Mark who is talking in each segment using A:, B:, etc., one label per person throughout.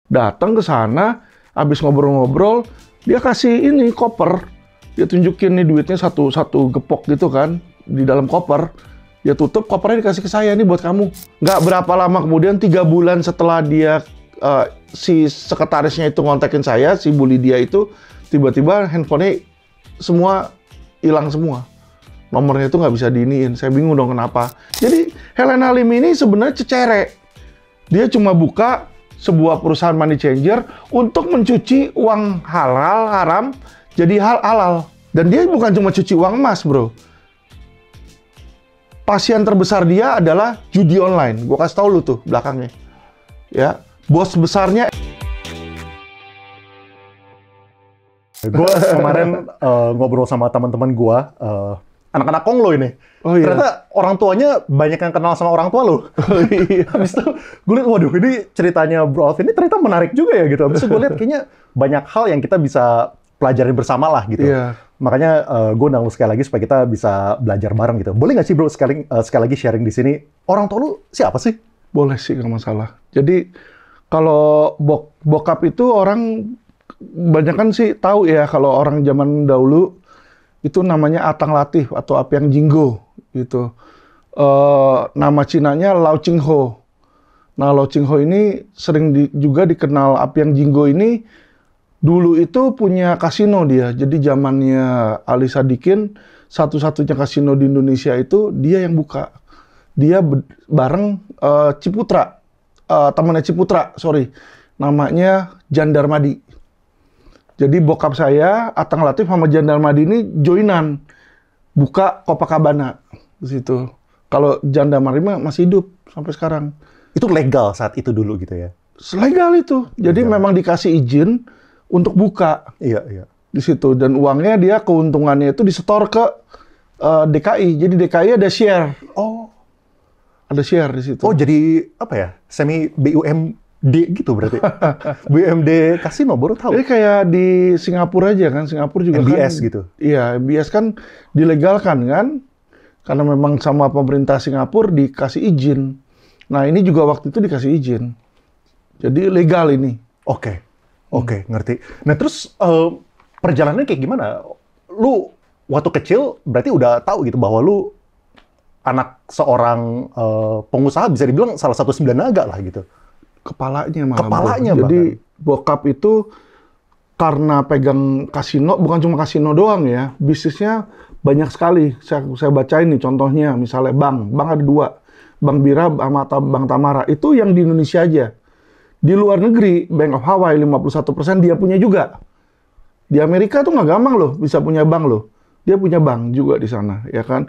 A: Datang ke sana, habis ngobrol-ngobrol, dia kasih ini koper. Dia tunjukin nih duitnya satu gepok gitu kan, di dalam koper. Dia tutup, kopernya dikasih ke saya, nih buat kamu. Nggak berapa lama kemudian, 3 bulan setelah dia, si sekretarisnya itu ngontekin saya, si Bu Lydia itu, tiba-tiba handphonenya semua hilang semua. Nomornya itu nggak bisa diiniin. Saya bingung dong kenapa. Jadi Helena Lim ini sebenarnya cecerek. Dia cuma buka sebuah perusahaan money changer untuk mencuci uang haram jadi halal. Dan dia bukan cuma cuci uang emas, bro. Pasien terbesar dia adalah judi online. Gue kasih tau lu tuh belakangnya. Ya, bos besarnya.
B: Gue kemarin ngobrol sama teman-teman gue, anak-anak Konglo ini.
A: Oh, iya.
B: Ternyata orang tuanya banyak yang kenal sama orang tua lo.
A: Oh, iya.
B: Habis itu gue lihat, waduh ini ceritanya Bro Alvin ini ternyata menarik juga ya gitu. Habis itu gue lihat kayaknya banyak hal yang kita bisa pelajarin bersama lah gitu.
A: Iya.
B: Makanya gue undang lu sekali lagi supaya kita bisa belajar bareng gitu. Boleh nggak sih Bro sekali lagi sharing di sini, orang tua lu siapa sih?
A: Boleh sih, nggak masalah. Jadi kalau bokap itu orang banyak kan sih tahu ya, kalau orang zaman dahulu itu namanya Atang Latif atau Apiang Jinggo gitu. Nama Cinanya Lau Ching-ho. Nah, Lau Ching-ho ini sering juga dikenal Apiang Jinggo ini. Dulu itu punya kasino dia. Jadi zamannya Ali Sadikin, satu-satunya kasino di Indonesia itu dia yang buka. Dia bareng Ciputra, temannya Ciputra, sorry. Namanya Jan Darmadi. Jadi bokap saya, Atang Latif sama Jan Darmadi ini joinan. Buka Copacabana di situ. Kalau Jan Darmadi masih hidup sampai sekarang.
B: Itu legal saat itu dulu gitu ya?
A: Legal itu. Jadi memang dikasih izin untuk buka.
B: Iya, iya.
A: Di situ. Dan uangnya dia, keuntungannya itu disetor ke DKI. Jadi DKI ada share.
B: Oh.
A: Ada share di situ.
B: Oh, jadi apa ya? Semi BUMD gitu berarti. BUMD kasino baru tahu.
A: Jadi kayak di Singapura aja kan. Singapura juga
B: MBS
A: kan.
B: gitu.
A: Iya, MBS kan dilegalkan kan. Karena memang sama pemerintah Singapura dikasih izin. Nah, ini juga waktu itu dikasih izin. Jadi legal ini.
B: Oke. Oke, ngerti. Nah, terus perjalanannya kayak gimana? Lu waktu kecil berarti udah tahu gitu bahwa lu anak seorang pengusaha, bisa dibilang salah satu sembilan naga lah gitu.
A: Kepalanya malah.
B: Kepalanya
A: bro. Jadi
B: bahkan.
A: bokap itu karena pegang kasino, bukan cuma kasino doang ya, bisnisnya banyak sekali. Saya bacain nih contohnya, misalnya bank ada 2. Bank Bira sama Bank Tamara. Itu yang di Indonesia aja. Di luar negeri, Bank of Hawaii 51% dia punya juga. Di Amerika tuh nggak gampang loh bisa punya bank loh. Dia punya bank juga di sana, ya kan.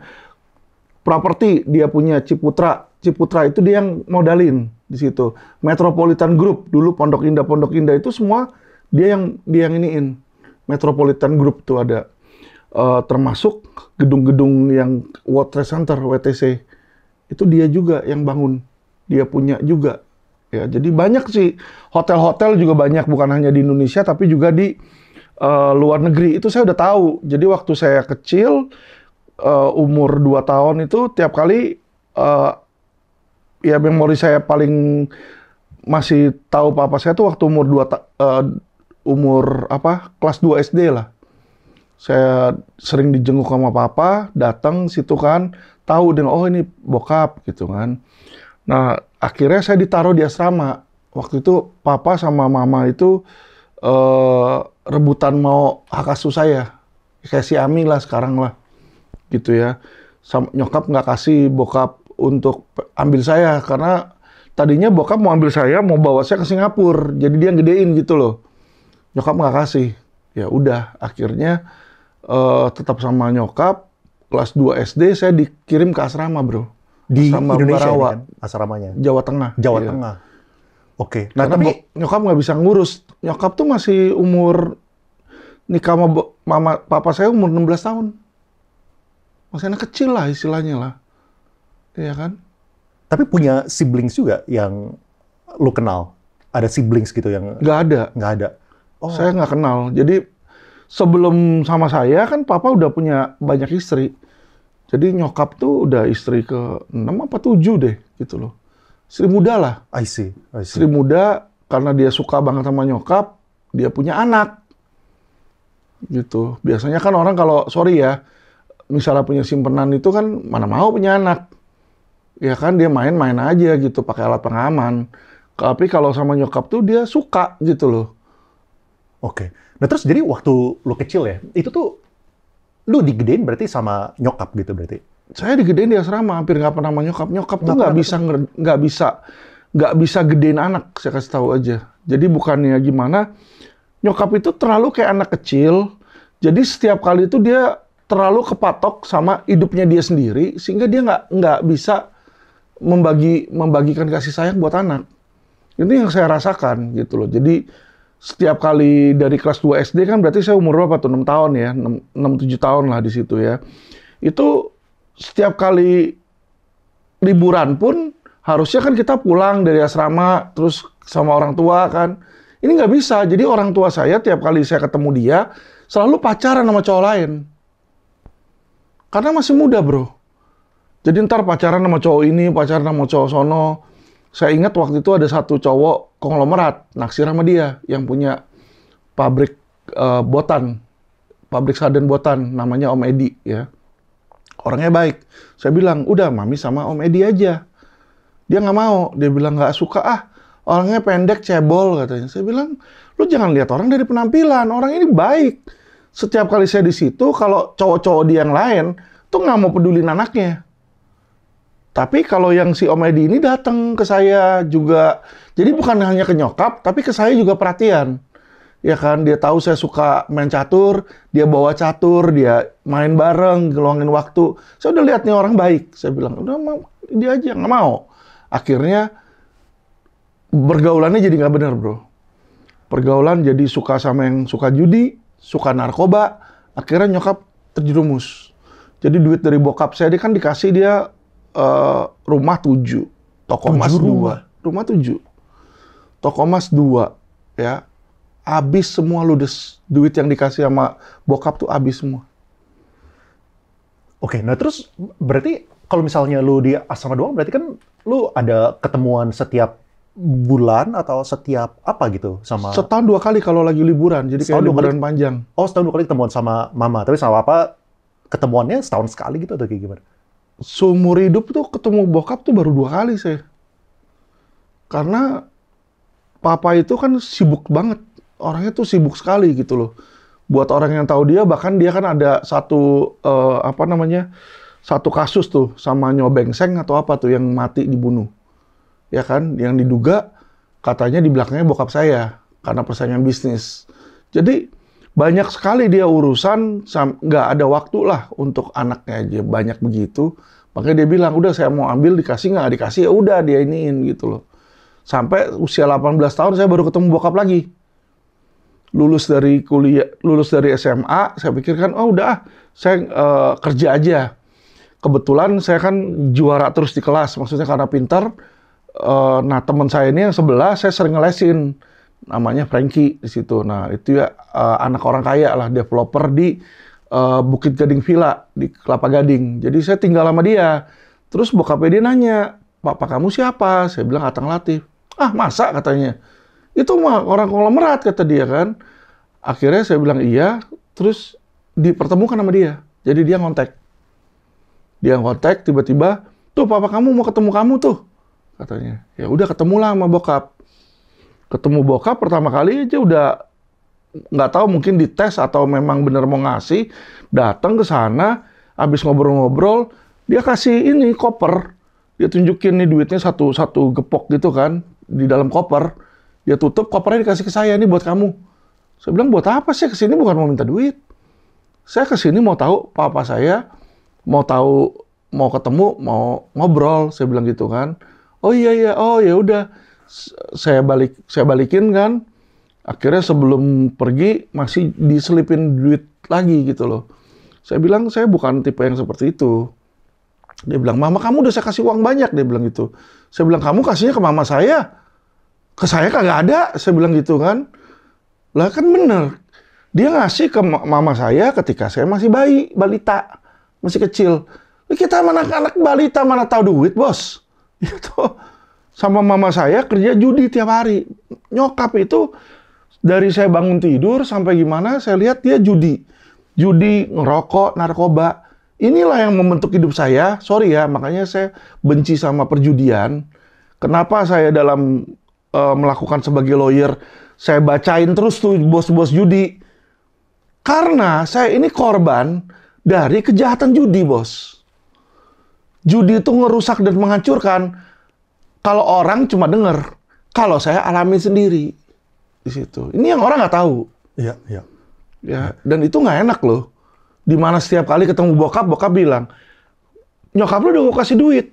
A: Properti dia punya Ciputra. Ciputra itu dia yang modalin di situ. Metropolitan Group dulu Pondok Indah itu semua dia yang iniin. Metropolitan Group tuh ada. Termasuk gedung-gedung yang World Trade Center WTC itu dia juga yang bangun. Dia punya juga. Ya, jadi banyak sih, hotel-hotel juga banyak, bukan hanya di Indonesia, tapi juga di luar negeri. Itu saya udah tahu. Jadi waktu saya kecil, umur 2 tahun itu, tiap kali, ya memori saya paling masih tahu papa saya tuh waktu kelas 2 SD lah. Saya sering dijenguk sama papa, datang situ kan, tahu dengan, oh ini bokap gitu kan. Nah, akhirnya saya ditaruh di asrama. Waktu itu papa sama mama itu rebutan mau hak asuh saya. Kayak si Ami lah sekarang lah. Gitu ya. Nyokap nggak kasih bokap untuk ambil saya. Karena tadinya bokap mau ambil saya, mau bawa saya ke Singapura. Jadi dia gedein gitu loh. Nyokap nggak kasih. Ya udah, akhirnya tetap sama nyokap. Kelas 2 SD saya dikirim ke asrama, bro.
B: Di
A: Asrama
B: Indonesia
A: Barawa,
B: kan asramanya?
A: Jawa Tengah.
B: Jawa
A: Iya.
B: Tengah. Oke. Nah,
A: Karena
B: tapi
A: nyokap nggak bisa ngurus. Nyokap tuh masih umur nikah sama papa saya umur 16 tahun. Masih anak kecil lah istilahnya lah. Iya kan?
B: tapi punya siblings juga yang lu kenal? Ada siblings gitu yang
A: Nggak ada.
B: nggak ada? Oh,
A: Saya nggak kenal. Jadi sebelum sama saya kan papa udah punya banyak istri. Jadi nyokap tuh udah istri ke 6 apa 7 deh gitu loh. Istri muda lah.
B: I see.
A: Istri muda, karena dia suka banget sama nyokap, dia punya anak. Gitu. Biasanya kan orang kalau, sorry ya, misalnya punya simpenan itu kan mana mau punya anak. Ya kan dia main-main aja gitu, pakai alat pengaman. Tapi kalau sama nyokap tuh dia suka gitu loh.
B: Oke. Nah terus jadi waktu lu kecil ya, itu tuh lu digedein berarti sama nyokap gitu berarti?
A: Saya digedein di asrama, hampir nggak pernah sama nyokap. Nyokap tuh nggak bisa gedein anak, saya kasih tahu aja. Jadi bukannya gimana, nyokap itu terlalu kayak anak kecil. Jadi setiap kali itu dia terlalu kepatok sama hidupnya dia sendiri, sehingga dia nggak bisa membagikan kasih sayang buat anak. Itu yang saya rasakan gitu loh. Jadi setiap kali dari kelas 2 SD kan berarti saya umur berapa tuh? 6 tahun ya, 6-7 tahun lah di situ ya. Itu setiap kali liburan pun harusnya kan kita pulang dari asrama terus sama orang tua kan. Ini nggak bisa. Jadi orang tua saya tiap kali saya ketemu dia selalu pacaran sama cowok lain. Karena masih muda, bro. Jadi ntar pacaran sama cowok ini, pacaran sama cowok sono. Saya ingat waktu itu ada satu cowok konglomerat naksir sama dia yang punya pabrik botan, pabrik sarden botan, namanya Om Edi ya. Orangnya baik. Saya bilang, udah Mami sama Om Edi aja. Dia nggak mau. Dia bilang nggak suka orangnya pendek, cebol katanya. Saya bilang, lu jangan lihat orang dari penampilan. Orang ini baik. Setiap kali saya di situ, kalau cowok-cowok dia yang lain tuh nggak mau pedulin anaknya. Tapi kalau yang si Om Edi ini datang ke saya juga. Jadi bukan hanya ke nyokap, tapi ke saya juga perhatian. Ya kan, dia tahu saya suka main catur, dia bawa catur, dia main bareng, ngeluangin waktu. Saya udah lihat nih orang baik. Saya bilang, udah mau dia aja, nggak mau. Akhirnya bergaulannya jadi nggak benar, bro. Pergaulan jadi suka sama yang suka judi, suka narkoba. Akhirnya nyokap terjerumus. Jadi duit dari bokap saya dia kan dikasih dia rumah 7, toko emas 2. Rumah 7, toko emas 2, ya. Habis semua ludes. Duit yang dikasih sama bokap tuh habis semua.
B: Oke, nah terus berarti kalau misalnya lu di asrama doang, berarti kan lu ada ketemuan setiap bulan atau setiap apa gitu sama...
A: Setahun 2 kali kalau lagi liburan, jadi kayak liburan panjang.
B: Oh, setahun 2 kali ketemuan sama mama, tapi sama papa ketemuannya setahun sekali gitu atau kayak gimana?
A: Seumur hidup tuh ketemu bokap tuh baru 2 kali saya. Karena papa itu kan sibuk banget. Orangnya tuh sibuk sekali gitu loh. Buat orang yang tahu dia, bahkan dia kan ada satu satu kasus tuh sama nyobengseng atau apa tuh yang mati dibunuh. Ya kan, yang diduga katanya di belakangnya bokap saya karena persaingan bisnis. Jadi banyak sekali dia urusan, nggak ada waktu lah untuk anaknya aja, banyak begitu. Makanya dia bilang, udah saya mau ambil, dikasih nggak dikasih, ya udah dia iniin gitu loh. Sampai usia 18 tahun saya baru ketemu bokap lagi. Lulus dari kuliah, lulus dari SMA, saya pikirkan, oh udah saya kerja aja. Kebetulan saya kan juara terus di kelas, maksudnya karena pintar. Nah teman saya ini yang sebelah, saya sering ngelesin. Namanya Frankie di situ. Nah, itu ya anak orang kaya lah, developer di Bukit Gading Villa di Kelapa Gading. Jadi saya tinggal sama dia. Terus bokapnya dia nanya, "Papa kamu siapa?" Saya bilang Atang Latif. "Ah, masa?" katanya. "Itu mah orang konglomerat," kata dia kan. Akhirnya saya bilang iya, terus dipertemukan sama dia. Jadi dia ngontek. Dia ngontek tiba-tiba, "Tuh papa kamu mau ketemu kamu tuh," katanya. Ya udah ketemulah sama bokap. Ketemu bokap pertama kali aja udah nggak tahu mungkin dites atau memang bener mau ngasih, datang ke sana, habis ngobrol-ngobrol, dia kasih ini koper, dia tunjukin nih duitnya satu gepok gitu kan di dalam koper, dia tutup kopernya dikasih ke saya, ini buat kamu. Saya bilang buat apa sih, kesini bukan mau minta duit, saya kesini mau tahu papa saya, mau tahu mau ketemu mau ngobrol, saya bilang gitu kan. Oh iya oh ya udah. Saya balikin kan. Akhirnya sebelum pergi masih diselipin duit lagi gitu loh. Saya bilang saya bukan tipe yang seperti itu. Dia bilang, "Mama kamu udah saya kasih uang banyak," dia bilang gitu. Saya bilang, "Kamu kasihnya ke mama saya. Ke saya kagak ada," saya bilang gitu kan. Lah kan bener. Dia ngasih ke mama saya ketika saya masih balita, masih kecil. Kita anak-anak balita mana tahu duit, bos. Gitu. sama mama saya kerja judi tiap hari. Nyokap itu dari saya bangun tidur sampai gimana, saya lihat dia judi. Judi, ngerokok, narkoba. Inilah yang membentuk hidup saya. Sorry ya, makanya saya benci sama perjudian. Kenapa saya dalam melakukan sebagai lawyer, saya bacain terus tuh bos-bos judi. Karena saya ini korban dari kejahatan judi, bos. Judi itu ngerusak dan menghancurkan. Kalau orang cuma denger, kalau saya alami sendiri di situ. Ini yang orang nggak tahu.
B: Iya, iya.
A: Ya, dan itu nggak enak loh. Dimana setiap kali ketemu bokap bilang, nyokap lu udah gue kasih duit.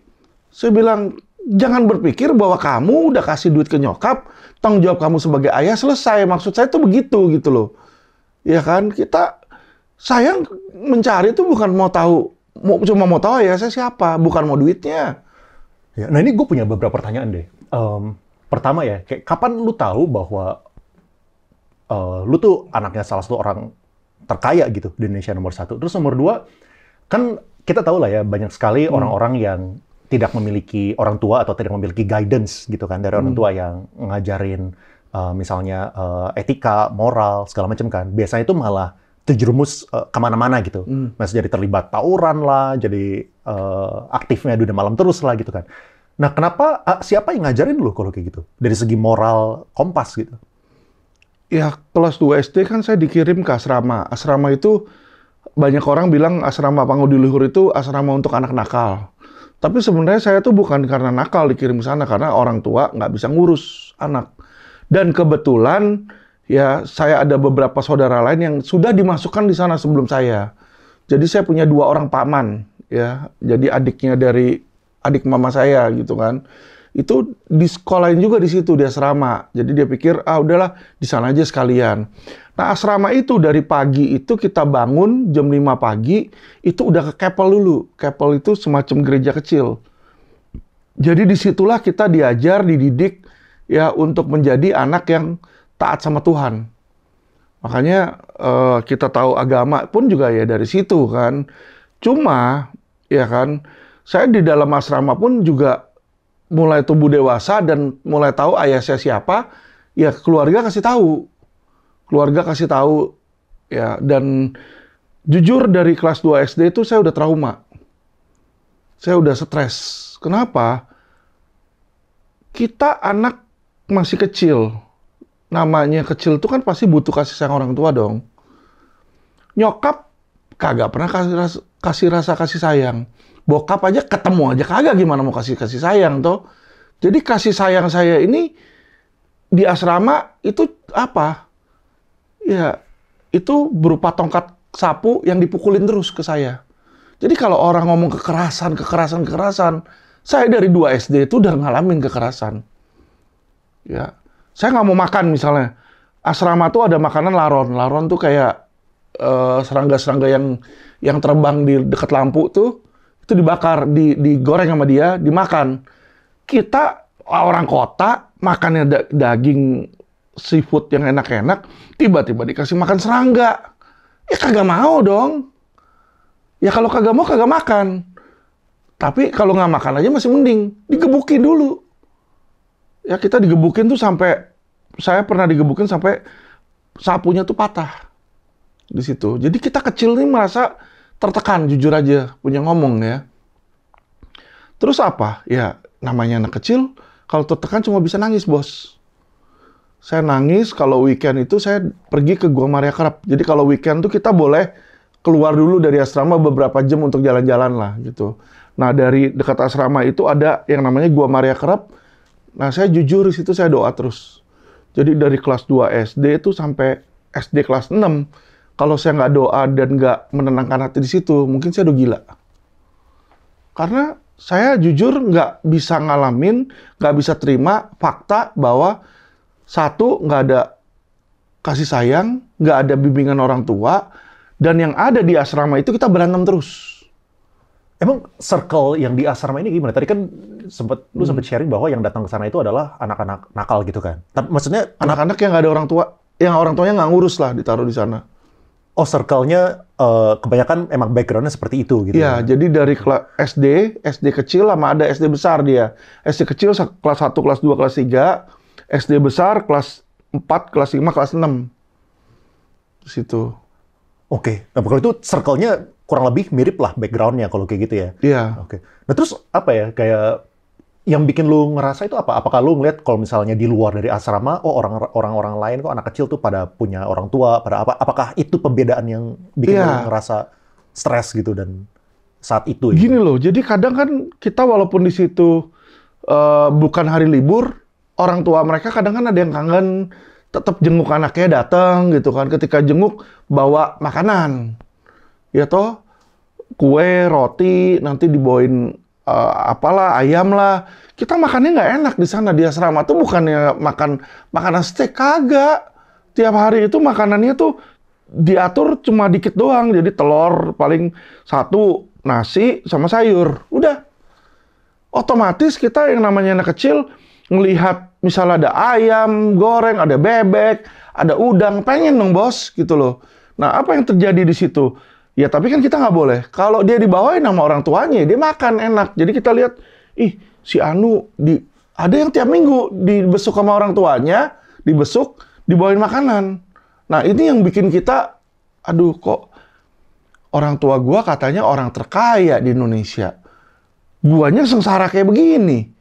A: Saya bilang, jangan berpikir bahwa kamu udah kasih duit ke nyokap, tanggung jawab kamu sebagai ayah selesai. Maksud saya itu begitu gitu loh. Ya kan, saya mencari itu bukan mau tahu, cuma mau tahu ayah saya siapa, bukan mau duitnya.
B: Ya, nah ini gue punya beberapa pertanyaan deh. Pertama ya, kayak kapan lu tahu bahwa lu tuh anaknya salah satu orang terkaya gitu di Indonesia nomor 1. Terus nomor 2, kan kita tahu lah ya banyak sekali orang-orang yang tidak memiliki orang tua atau tidak memiliki guidance gitu kan dari orang tua yang ngajarin misalnya etika, moral, segala macam kan. Biasanya itu malah terjerumus kemana-mana gitu. Maksudnya jadi terlibat tawuran lah, jadi aktifnya dunia malam terus lah gitu kan. Nah, kenapa, siapa yang ngajarin lu kalau kayak gitu? Dari segi moral kompas gitu?
A: Ya, kelas 2 SD kan saya dikirim ke asrama. Asrama itu, banyak orang bilang asrama Pangudi Luhur itu asrama untuk anak nakal. Tapi sebenarnya saya tuh bukan karena nakal dikirim ke sana, karena orang tua nggak bisa ngurus anak. Dan kebetulan, ya saya ada beberapa saudara lain yang sudah dimasukkan di sana sebelum saya. Jadi saya punya 2 orang paman, ya. Jadi adiknya dari adik mama saya gitu kan. Itu di sekolahin juga di situ, di asrama. Jadi dia pikir, udahlah di sana aja sekalian. Nah, asrama itu dari pagi itu kita bangun jam 5 pagi, itu udah ke Kepel dulu. Kepel itu semacam gereja kecil. Jadi disitulah kita diajar, dididik ya untuk menjadi anak yang taat sama Tuhan. Makanya kita tahu agama pun juga ya dari situ kan. Cuma ya kan, saya di dalam asrama pun juga mulai tumbuh dewasa dan mulai tahu ayah saya siapa, ya keluarga kasih tahu. Keluarga kasih tahu ya, dan jujur dari kelas 2 SD itu saya udah trauma. Saya udah stres. Kenapa? Kita anak masih kecil. Namanya kecil itu kan pasti butuh kasih sayang orang tua dong. Nyokap kagak pernah kasih rasa kasih sayang. Bokap aja ketemu aja kagak, gimana mau kasih sayang toh. Jadi kasih sayang saya ini di asrama itu apa? Ya, itu berupa tongkat sapu yang dipukulin terus ke saya. Jadi kalau orang ngomong kekerasan, saya dari 2 SD itu udah ngalamin kekerasan. Ya, saya nggak mau makan misalnya. Asrama tuh ada makanan laron. Laron tuh kayak serangga-serangga yang terbang di dekat lampu tuh. Itu dibakar, digoreng sama dia, dimakan. Kita orang kota makannya daging seafood yang enak-enak, tiba-tiba dikasih makan serangga. Ya kagak mau dong. Ya kalau kagak mau kagak makan. Tapi kalau nggak makan aja masih mending, digebukin dulu. Ya kita digebukin tuh sampai, saya pernah digebukin sampai sapunya tuh patah di situ. Jadi kita kecil nih merasa tertekan, jujur aja, punya ngomong ya. Terus apa? Ya, namanya anak kecil, kalau tertekan cuma bisa nangis, bos. Saya nangis, kalau weekend itu saya pergi ke Gua Maria Kerap. Jadi kalau weekend tuh kita boleh keluar dulu dari asrama beberapa jam untuk jalan-jalan lah, gitu. Nah, dari dekat asrama itu ada yang namanya Gua Maria Kerap. Nah, saya jujur di situ saya doa terus. Jadi dari kelas 2 SD itu sampai SD kelas 6, kalau saya nggak doa dan nggak menenangkan hati di situ, mungkin saya udah gila. Karena saya jujur nggak bisa ngalamin, nggak bisa terima fakta bahwa satu, nggak ada kasih sayang, nggak ada bimbingan orang tua, dan yang ada di asrama itu kita berantem terus.
B: Emang circle yang di asrama ini gimana? Tadi kan lu sempat sharing bahwa yang datang ke sana itu adalah anak-anak nakal gitu kan. Tapi maksudnya
A: anak-anak yang nggak ada orang tua, yang orang tuanya nggak ngurus lah ditaruh di sana.
B: Oh, circle-nya kebanyakan emang background-nya seperti itu gitu.
A: Iya, jadi dari SD kecil sama ada SD besar dia. SD kecil kelas 1, kelas 2, kelas 3, SD besar kelas 4, kelas 5, kelas 6. Di situ.
B: Oke. Nah, kalau itu circle-nya kurang lebih mirip lah background-nya kalau kayak gitu ya.
A: Iya.
B: Oke. Nah, terus apa ya kayak yang bikin lu ngerasa itu apa? Apakah lu ngeliat kalau misalnya di luar dari asrama, oh orang-orang lain kok anak kecil tuh pada punya orang tua, pada apa? Apakah itu pembedaan yang bikin
A: Iya.
B: lu ngerasa stres gitu dan saat itu?
A: Gini loh, jadi kadang kan kita walaupun di situ bukan hari libur, orang tua mereka kadang kan ada yang kangen, tetap jenguk anaknya datang gitu kan. Ketika jenguk bawa makanan, ya toh kue, roti, nanti dibawain apalah, ayam lah. Kita makannya nggak enak di sana di asrama tuh bukannya makan makanan steak, kagak. Tiap hari itu makanannya tuh diatur cuma dikit doang. Jadi telur paling 1, nasi sama sayur. Udah. Otomatis kita yang namanya anak kecil ngelihat misalnya ada ayam goreng, ada bebek, ada udang, pengen dong bos gitu loh. Nah apa yang terjadi di situ? Ya tapi kan kita nggak boleh. Kalau dia dibawain sama orang tuanya, dia makan enak. Jadi kita lihat, ih si Anu ada yang tiap minggu dibesuk sama orang tuanya, dibesuk, dibawain makanan. Nah ini yang bikin kita, aduh kok orang tua gua katanya orang terkaya di Indonesia. Guanya sengsara kayak begini.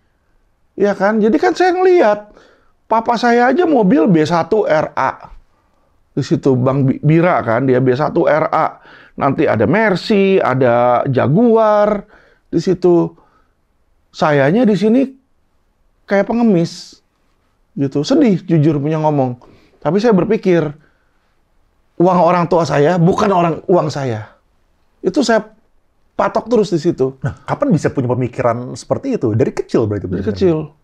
A: Ya kan? Jadi kan saya ngelihat, papa saya aja mobil B1 RA. Di situ Bang Bira kan, dia B1 RA. Nanti ada Mercy, ada Jaguar di situ. Sayanya di sini kayak pengemis. Gitu. Sedih jujur punya ngomong. Tapi saya berpikir uang orang tua saya bukan uang saya. Itu saya patok terus di situ.
B: Nah, kapan bisa punya pemikiran seperti itu? Dari kecil berarti?
A: Dari kecil.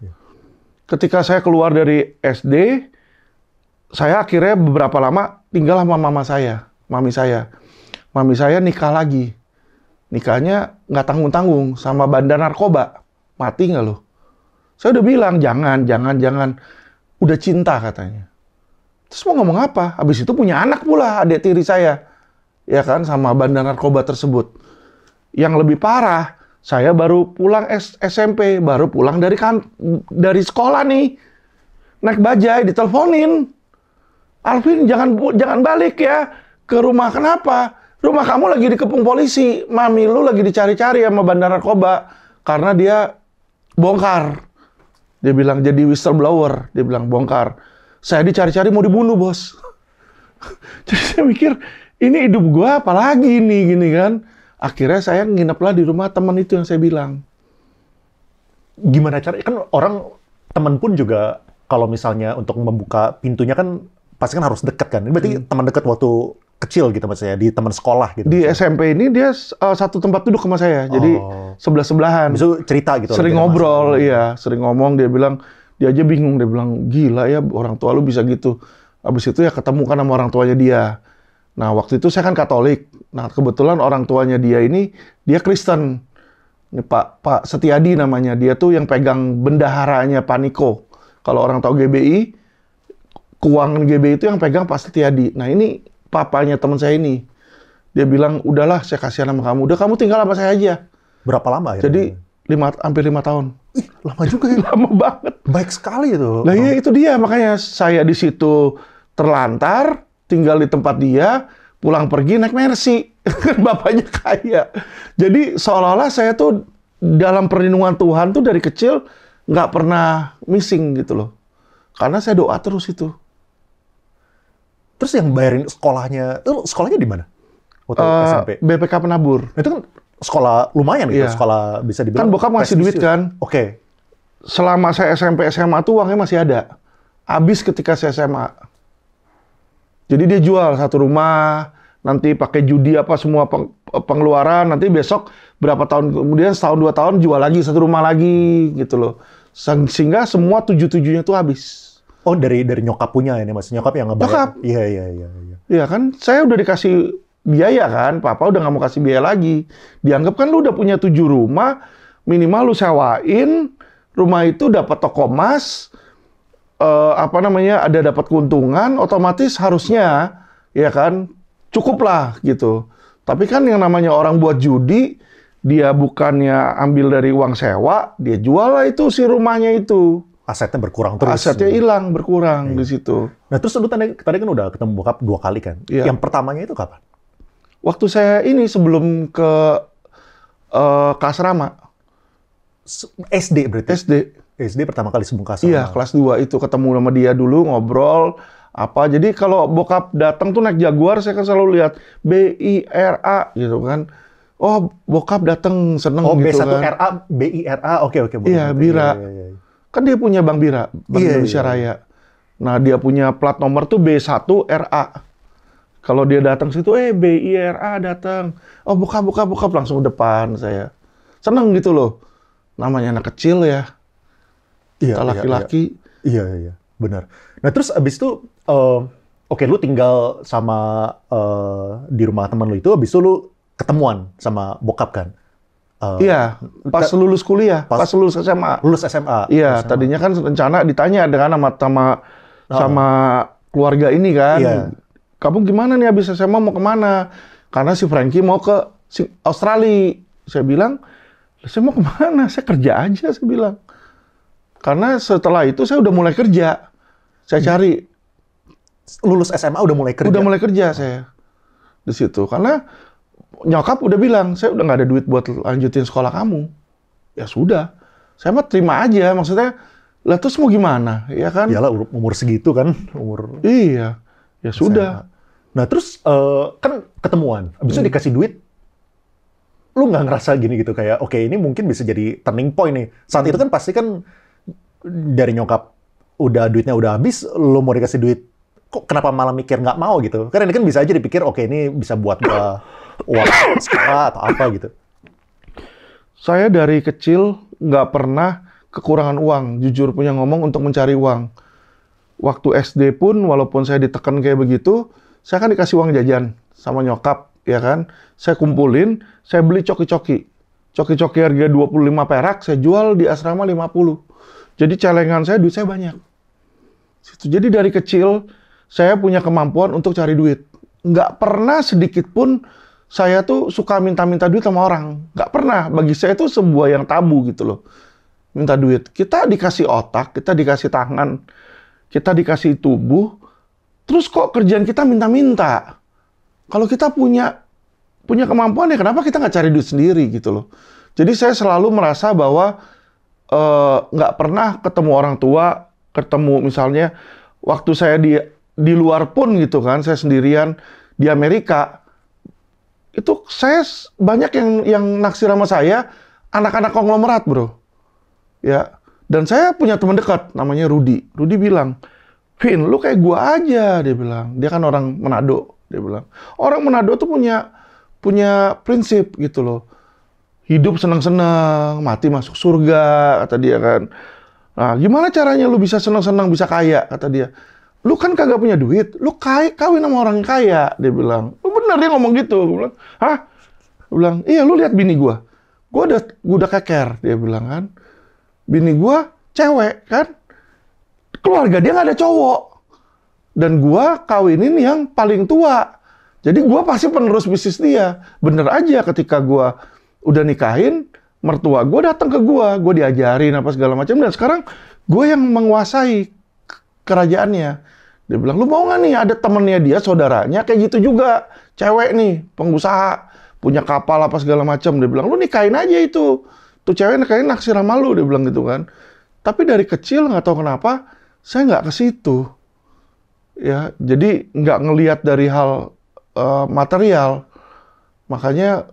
A: Ketika saya keluar dari SD, saya akhirnya beberapa lama tinggal sama mami saya. Mami saya nikah lagi. Nikahnya nggak tanggung-tanggung sama bandar narkoba. Mati nggak lo? Saya udah bilang, jangan. Udah cinta katanya. Terus mau ngomong apa? Habis itu punya anak pula, adik tiri saya. Ya kan, sama bandar narkoba tersebut. Yang lebih parah, saya baru pulang SMP, baru pulang dari sekolah nih. Naik bajai, diteleponin. Alvin, jangan balik ya ke rumah. Kenapa? Rumah kamu lagi dikepung polisi. Mami lu lagi dicari-cari sama bandar narkoba. Karena dia bongkar. Dia bilang jadi whistleblower. Dia bilang bongkar. Saya dicari-cari mau dibunuh, bos. Jadi saya mikir, ini hidup gua apalagi nih, gini kan. Akhirnya saya ngineplah di rumah teman itu yang saya bilang.
B: Gimana caranya? Kan orang, teman pun juga, kalau misalnya untuk membuka pintunya kan, pasti kan harus dekat kan. Ini berarti teman dekat waktu kecil gitu maksudnya, di teman sekolah gitu.
A: Di
B: misalnya.
A: SMP ini dia satu tempat duduk sama saya, jadi sebelah-sebelahan.
B: Bisa cerita gitu.
A: Sering ngobrol, iya, sering ngomong. Dia bilang, dia aja bingung, dia bilang, gila ya orang tua lu bisa gitu. Habis itu ya ketemu kan sama orang tuanya dia. Nah waktu itu saya kan Katolik. Nah kebetulan orang tuanya dia ini, dia Kristen. Ini Pak Setiadi namanya, dia tuh yang pegang bendaharanya Pak Niko. Kalau orang tahu GBI, keuangan GBI itu yang pegang Pak Setiadi. Nah ini papanya teman saya ini. Dia bilang, udahlah saya kasihan sama kamu. Udah kamu tinggal sama saya aja.
B: Berapa lama ya?
A: Jadi hampir 5 tahun.
B: Ih, lama juga ya.
A: Lama banget.
B: Baik sekali itu.
A: Nah iya itu dia. Makanya saya di situ terlantar, tinggal di tempat dia, pulang pergi naik Mercy. Bapaknya kaya. Jadi seolah-olah saya tuh dalam perlindungan Tuhan tuh dari kecil nggak pernah missing gitu loh. Karena saya doa terus itu.
B: Terus yang bayarin sekolahnya di mana? Waktu SMP?
A: BPK Penabur.
B: Itu kan sekolah lumayan gitu,
A: Iya.
B: sekolah bisa dibilang.
A: Kan bokap ngasih duit kan.
B: Oke.
A: Selama saya SMP, SMA tuh uangnya masih ada. Habis ketika saya SMA. Jadi dia jual satu rumah, nanti pakai judi apa semua pengeluaran, nanti besok berapa tahun kemudian setahun 2 tahun jual lagi satu rumah lagi gitu loh. Sehingga semua 7-7-nya tuh habis.
B: Oh dari nyokap punya ini mas, nyokap yang ngebayar.
A: Nyokap.
B: Iya.
A: Iya kan, saya udah dikasih biaya kan, papa udah nggak mau kasih biaya lagi. Dianggap kan lu udah punya 7 rumah, minimal lu sewain, rumah itu dapat toko emas, ada dapat keuntungan, otomatis harusnya, ya kan, cukup lah gitu. Tapi kan yang namanya orang buat judi, dia bukannya ambil dari uang sewa, dia jual lah itu si rumahnya itu.
B: Asetnya berkurang terus.
A: Asetnya hilang, berkurang di
B: Iya.
A: situ.
B: Nah, terus lu tadi kan udah ketemu bokap 2 kali kan?
A: Iya.
B: Yang pertamanya itu kapan?
A: Waktu saya ini sebelum ke asrama,
B: SD berarti?
A: SD.
B: SD pertama kali sebelum ke asrama.
A: Iya, kelas 2 itu ketemu sama dia dulu, ngobrol, apa. Jadi kalau bokap datang tuh naik Jaguar, saya kan selalu lihat BIRA gitu kan. Oh, bokap datang seneng
B: Oh,
A: gitu kan.
B: B1RA, BIRA, oke.
A: Iya, Bira.
B: Iya.
A: Kan dia punya Bank Bira, Bank
B: Iya,
A: Indonesia
B: iya.
A: Raya. Nah, dia punya plat nomor tuh B1RA. Kalau dia datang situ, BIRA datang. Oh, bokap langsung ke depan saya. Seneng gitu loh. Namanya anak kecil ya.
B: Iya,
A: Kita laki-laki.
B: Iya, benar. Nah, terus abis itu, oke, lu tinggal sama di rumah teman lu itu, abis itu lu ketemuan sama bokap kan?
A: Iya, pas lulus kuliah, pas lulus SMA.
B: Lulus SMA.
A: Iya,
B: SMA.
A: tadinya kan rencana ditanya dengan sama keluarga ini kan.
B: Iya.
A: Kamu gimana nih habis SMA mau kemana? Karena si Frankie mau ke Australia. Saya bilang, saya mau kemana? Saya kerja aja, saya bilang. Karena setelah itu saya udah mulai kerja. Saya cari.
B: Lulus SMA udah mulai kerja?
A: Udah mulai kerja saya. Di situ. Karena nyokap udah bilang, saya udah nggak ada duit buat lanjutin sekolah kamu. Ya sudah. Saya mah terima aja. Maksudnya, lah terus mau gimana? Ya kan?
B: Iyalah, umur segitu kan. Umur
A: Iya. Ya sudah.
B: SMA. Nah, terus kan ketemuan. Abis itu dikasih duit. Lu nggak ngerasa gini gitu, kayak, oke, ini mungkin bisa jadi turning point nih. Saat itu kan pasti kan dari nyokap, duitnya udah habis, lu mau dikasih duit, kok kenapa malah mikir nggak mau gitu? Karena ini kan bisa aja dipikir, oke, ini bisa buat gua uang sekolah atau apa gitu.
A: Saya dari kecil nggak pernah kekurangan uang. Jujur punya ngomong untuk mencari uang. Waktu SD pun, walaupun saya ditekan kayak begitu, saya kan dikasih uang jajan sama nyokap, ya kan? Saya kumpulin, saya beli coki-coki. Coki-coki harga 25 perak, saya jual di asrama 50. Jadi celengan saya, duit saya banyak. Jadi dari kecil, saya punya kemampuan untuk cari duit. Nggak pernah sedikit pun saya tuh suka minta-minta duit sama orang. Nggak pernah. Bagi saya itu sebuah yang tabu gitu loh. Minta duit. Kita dikasih otak, kita dikasih tangan, kita dikasih tubuh, terus kok kerjaan kita minta-minta. Kalau kita punya kemampuan ya kenapa kita nggak cari duit sendiri gitu loh. Jadi saya selalu merasa bahwa nggak pernah ketemu orang tua, ketemu misalnya waktu saya di luar pun gitu kan, saya sendirian di Amerika, itu saya banyak yang naksir sama saya anak-anak konglomerat bro, ya. Dan saya punya teman dekat namanya Rudy. Rudy bilang, Vin, lu kayak gua aja, dia bilang. Dia kan orang Manado, dia bilang. Orang Manado tuh punya prinsip gitu loh. Hidup senang-senang, mati masuk surga, kata dia kan. Nah, gimana caranya lu bisa senang-senang, bisa kaya, kata dia. Lu kan kagak punya duit, lu kawin sama orang kaya, dia bilang. Lu bener dia ngomong gitu. Gue bilang, hah? Dia bilang, iya lu lihat bini gua. Gua udah keker, dia bilang kan. Bini gua cewek kan. Keluarga dia nggak ada cowok. Dan gua kawinin yang paling tua. Jadi gua pasti penerus bisnis dia. Bener aja ketika gua udah nikahin, mertua gue datang ke gue diajarin apa segala macam, dan sekarang gue yang menguasai kerajaannya. Dia bilang, lu mau nggak nih ada temennya dia, saudaranya kayak gitu juga, cewek nih, pengusaha, punya kapal apa segala macam. Dia bilang, lu nikahin aja itu, tuh cewek nikahin naksir sama lu, dia bilang gitu kan. Tapi dari kecil nggak tahu kenapa saya nggak ke situ, ya. Jadi nggak ngelihat dari hal material, makanya